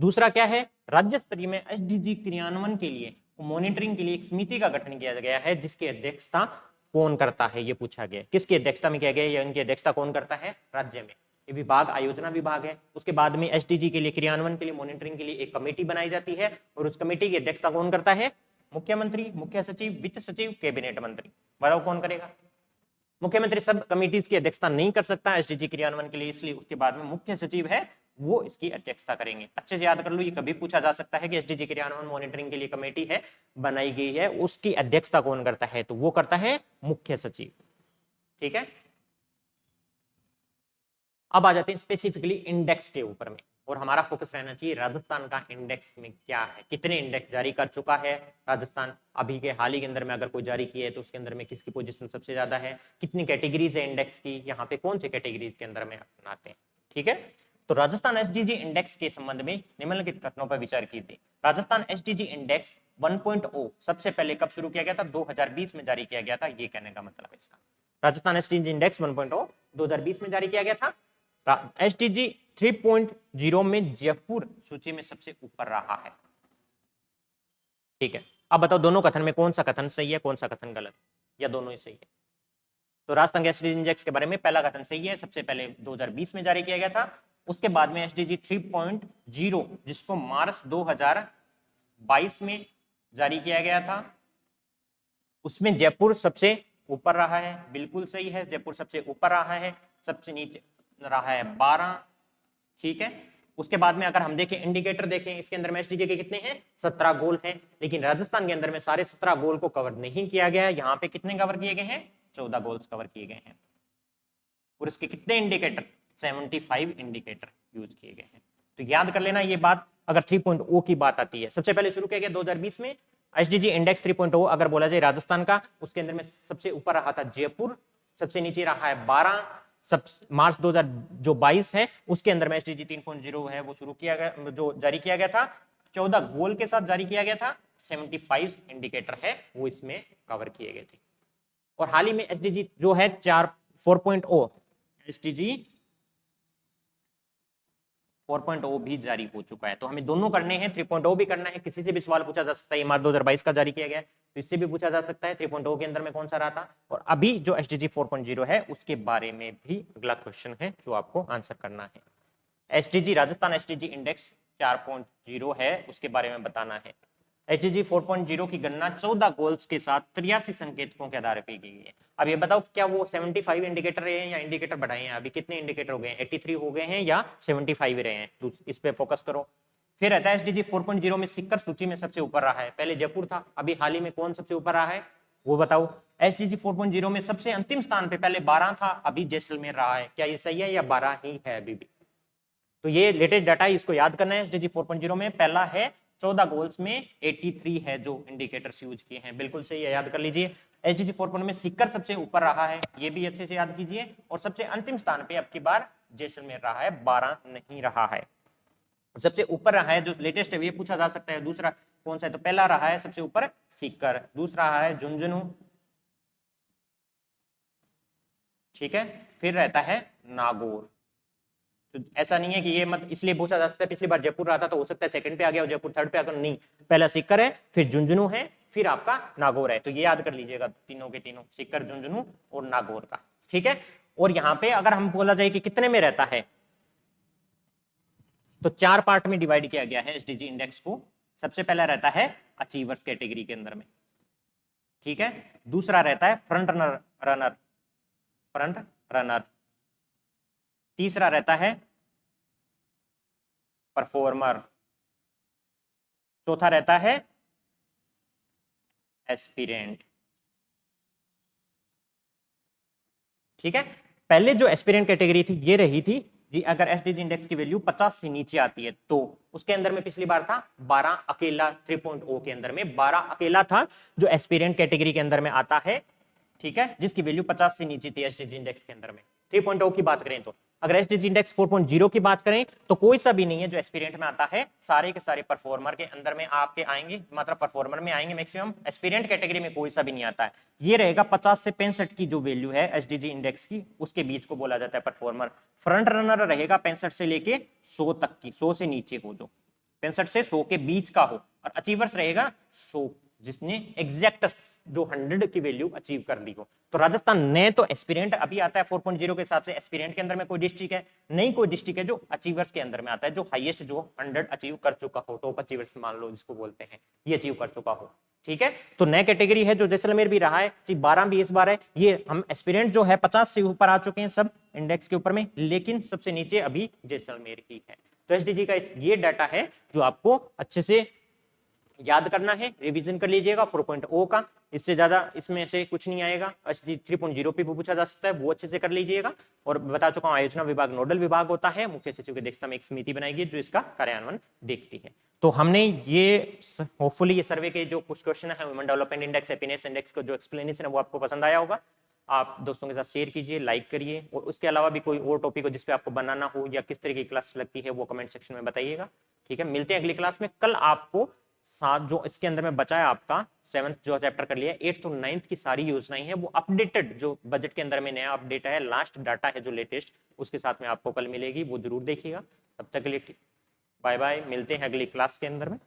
दूसरा क्या है, राज्य स्तरीय में एसडीजी क्रियान्वयन के लिए मॉनिटरिंग के लिए एक समिति का गठन किया गया है, जिसकी अध्यक्षता कौन करता है, ये पूछा गया किसकी अध्यक्षता में किया गया या इनकी अध्यक्षता कौन करता है राज्य में। ये विभाग आयोजना विभाग है। उसके बाद में एसडीजी के लिए क्रियान्वयन के लिए मॉनिटरिंग के लिए एक कमेटी बनाई जाती है और उस कमेटी की अध्यक्षता कौन करता है, मुख्यमंत्री, मुख्य सचिव, वित्त सचिव, कैबिनेट मंत्री। बताओ कौन करेगा। मुख्यमंत्री सब कमेटीज की अध्यक्षता नहीं कर सकता एसडीजी क्रियान्वयन के लिए, इसलिए उसके बाद में मुख्य सचिव है वो इसकी अध्यक्षता करेंगे। अच्छे से याद कर लो, ये कभी पूछा जा सकता है कि एसडीजी क्रियान्वयन मॉनिटरिंग के लिए कमेटी है बनाई गई है, उसकी अध्यक्षता कौन करता है, तो वो करता है मुख्य सचिव। ठीक है, अब आ जाते हैं स्पेसिफिकली इंडेक्स के ऊपर में, और हमारा फोकस रहना चाहिए राजस्थान का इंडेक्स में क्या है, कितने इंडेक्स जारी कर चुका है राजस्थान अभी के हाल ही के अंदर में, अगर कोई जारी किया है तो उसके अंदर में किसकी पोजीशन सबसे ज्यादा है, कितनी कैटेगरीज है इंडेक्स की, यहाँ पे कौन से कैटेगरीज के अंदर में अपनाते हैं। ठीक है, तो राजस्थान एसडीजी इंडेक्स के संबंध में निम्नलिखित कथनों पर विचार कीजिए। राजस्थान एसडीजी इंडेक्स 1.0 सबसे पहले कब शुरू किया गया था, 2020 में जारी किया गया था, ये कहने का मतलब है इसका। राजस्थान एसडीजी इंडेक्स 1.0 2020 में जारी किया गया था। एसडीजी 3.0 में जयपुर सूची में सबसे ऊपर रहा है। ठीक है, अब बताओ दोनों कथन में कौन सा कथन सही है, कौन सा कथन गलत, या दोनों ही सही है। तो राजस्थान एसडीजी इंडेक्स के बारे में पहला कथन सही है, सबसे पहले 2020 में जारी किया गया था। उसके बाद में एसडीजी 3.0 जिसको मार्च 2022 में जारी किया गया था, उसमें जयपुर सबसे ऊपर रहा है। बिल्कुल सही है, जयपुर सबसे ऊपर रहा है, सबसे नीचे रहा है 12। ठीक है, उसके बाद में अगर हम देखें इंडिकेटर देखें, इसके अंदर में एसडीजी के कितने हैं, 17 गोल हैं, लेकिन राजस्थान के अंदर में सारे 17 गोल को कवर नहीं किया गया है। यहाँ पे कितने कवर किए गए हैं, 14 गोल्स कवर किए गए हैं। और इसके कितने इंडिकेटर, 75 इंडिकेटर यूज किए गए हैं। तो याद कर लेना ये बात, अगर 3.0 की बात आती है, सबसे पहले शुरू किया गया 2020 में एसडीजी इंडेक्स 3.0 अगर बोला जाए राजस्थान का, उसके अंदर में सबसे ऊपर रहा था जयपुर, सबसे नीचे रहा है 12। सब मार्च 2022 है उसके अंदर में एसडीजी 3.0 है वो शुरू किया गया, जो जारी किया गया था, 14 गोल के साथ जारी किया गया था, 75 इंडिकेटर है वो इसमें कवर किए गए थे। और हाल ही में एसडीजी जो है 4.0 एसडीजी 4.0 भी जारी हो चुका है। तो हमें दोनों करने हैं, 3.0 भी करना है। किसी से भी सवाल पूछा जा सकता है, मार्च 2022 का जारी किया गया है तो इससे भी पूछा जा सकता है 3.0 के अंदर में कौन सा रहा था। और अभी जो एसडीजी 4.0 है उसके बारे में भी अगला क्वेश्चन है जो आपको आंसर करना है। एसडीजी राजस्थान एसडीजी इंडेक्स 4.0 है, उसके बारे में बताना है। एचडीजी 4.0 की गणना 14 गोल्स के साथ 83 संकेतकों के आधार पर की गई है। अब ये बताओ क्या वो 75 इंडिकेटर रहे हैं या इंडिकेटर बढ़ाए हैं, अभी कितने इंडिकेटर हो गए हैं, 83 हो गए हैं या 75 रहे हैं, तो इस पे फोकस करो। फिर रहता है एसडीजी 4.0 में सीकर सूची में सबसे ऊपर रहा है, पहले जयपुर था, अभी हाल ही में कौन सबसे ऊपर रहा है वो बताओ। एसडीजी 4.0 में सबसे अंतिम स्थान पे पहले 12 था, अभी जैसलमेर रहा है, क्या ये सही है या 12 ही है अभी भी? तो ये लेटेस्ट डाटा है, इसको याद करना है। एसडीजी 4.0 में पहला है 14 गोल्स में 83 है जो इंडिकेटर्स यूज किए हैं, बिल्कुल सही है, याद कर लीजिए। एसडीजी 4.0 में सीकर सबसे ऊपर रहा है, ये भी अच्छे से याद कीजिए, और सबसे अंतिम स्थान पे अब की बार जैसलमेर रहा है, 12 नहीं रहा है। सबसे ऊपर रहा है जो लेटेस्ट है, ये पूछा जा सकता है दूसरा कौन सा है, तो पहला रहा है सबसे ऊपर सीकर, दूसरा रहा है झुंझुनू, ठीक है, फिर रहता है नागौर। तो ऐसा नहीं है कि ये मत इसलिए पूछा जा सकता है पिछली बार जयपुर रहा था तो हो सकता है सेकंड पे आ गया और जयपुर थर्ड पे आ गया, नहीं, पहला सीकर है, फिर झुंझुनू है, फिर आपका नागौर है। तो ये याद कर लीजिएगा तीनों के तीनों, सीकर, झुंझुनू और नागौर का, ठीक है। और यहाँ पे अगर हम बोला जाए कि कितने में रहता है, तो 4 पार्ट में डिवाइड किया गया है एसडीजी इंडेक्स को। सबसे पहला रहता है अचीवर्स कैटेगरी के अंदर में, ठीक है, दूसरा रहता है फ्रंट रनर, तीसरा रहता है परफॉर्मर, चौथा रहता है एस्पिरेंट, ठीक है। पहले जो एस्पिरेंट कैटेगरी थी ये रही थी जी, अगर एसडीजी इंडेक्स की वैल्यू 50 से नीचे आती है तो उसके अंदर में पिछली बार था 12 अकेला, 3.0 के अंदर में 12 अकेला था जो एस्पिरेंट कैटेगरी के अंदर में आता है, ठीक है, जिसकी वैल्यू 50 से नीचे थी एसडीजी इंडेक्स के अंदर में। 3.0 की बात करें तो, अगर एसडीजी इंडेक्स 4.0 की बात करें तो कोई सा भी नहीं है जो एस्पिरेंट में आता है, सारे के सारे परफॉर्मर के अंदर में आपके आएंगे, मतलब परफॉर्मर में आएंगे मैक्सिमम, एस्पिरेंट कैटेगरी में कोई सा भी नहीं आता है। ये रहेगा 50 से 65 की जो वैल्यू है एसडीजी इंडेक्स की, उसके बीच को बोला जाता है परफॉर्मर। फ्रंट रनर रहेगा 65 से लेके 100 तक की, 100 से नीचे को, जो 65 से 100 के बीच का हो, और अचीवर्स रहेगा 100 जिसने एग्जैक्ट जो 100 की वैल्यू अचीव कर ली हो। तो राजस्थान ने तो एस्पिरेंट अभी आता है 4.0 के हिसाब से, एस्पिरेंट के अंदर में कोई डिस्ट्रिक्ट है नहीं, कोई डिस्ट्रिक्ट है जो अचीवर्स के अंदर में आता है, जो हाईएस्ट जो 100 अचीव कर चुका हो, टॉप अचीवर्स मान लो जिसको बोलते हैं, ये अचीव कर चुका हो, ठीक है। तो नए कैटेगरी है जो जैसलमेर भी रहा है, 12 भी इस बार है, ये हम एस्पिरेंट जो है 50 से ऊपर आ चुके हैं सब इंडेक्स के ऊपर में, लेकिन सबसे नीचे अभी जैसलमेर ही है। तो एसडीजी का ये डाटा है जो आपको अच्छे से याद करना है, रिवीजन कर लीजिएगा 4.0 का, इससे ज्यादा इसमें से कुछ नहीं आएगा। 3.0 पे भी पूछा जा सकता है, वो अच्छे से कर लीजिएगा। और बता चुका हूं आयोजना विभाग नोडल विभाग होता है, मुख्य सचिव की अध्यक्षता में एक समिति बनाएगी जो इसका कार्यान्वयन देखती है। तो हमने ये होपफुली ये सर्वे के जो कुछ क्वेश्चन है, women development index, happiness index का जो एक्सप्लेनेशन है वो आपको पसंद आया होगा। आप दोस्तों के साथ शेयर कीजिए, लाइक करिए, और उसके अलावा भी कोई और टॉपिक हो जिसपे आपको बनाना हो या किस तरह की क्लास लगती है वो कमेंट सेक्शन में बताइएगा, ठीक है। मिलते हैं अगली क्लास में। कल आपको साथ जो इसके अंदर में बचा है आपका 7th जो चैप्टर कर लिया, 8th और 9th की सारी योजनाएं हैं वो अपडेटेड, जो बजट के अंदर में नया अपडेट है, लास्ट डाटा है जो लेटेस्ट, उसके साथ में आपको कल मिलेगी, वो जरूर देखिएगा। तब तक के लिए बाय बाय, मिलते हैं अगली क्लास के अंदर में।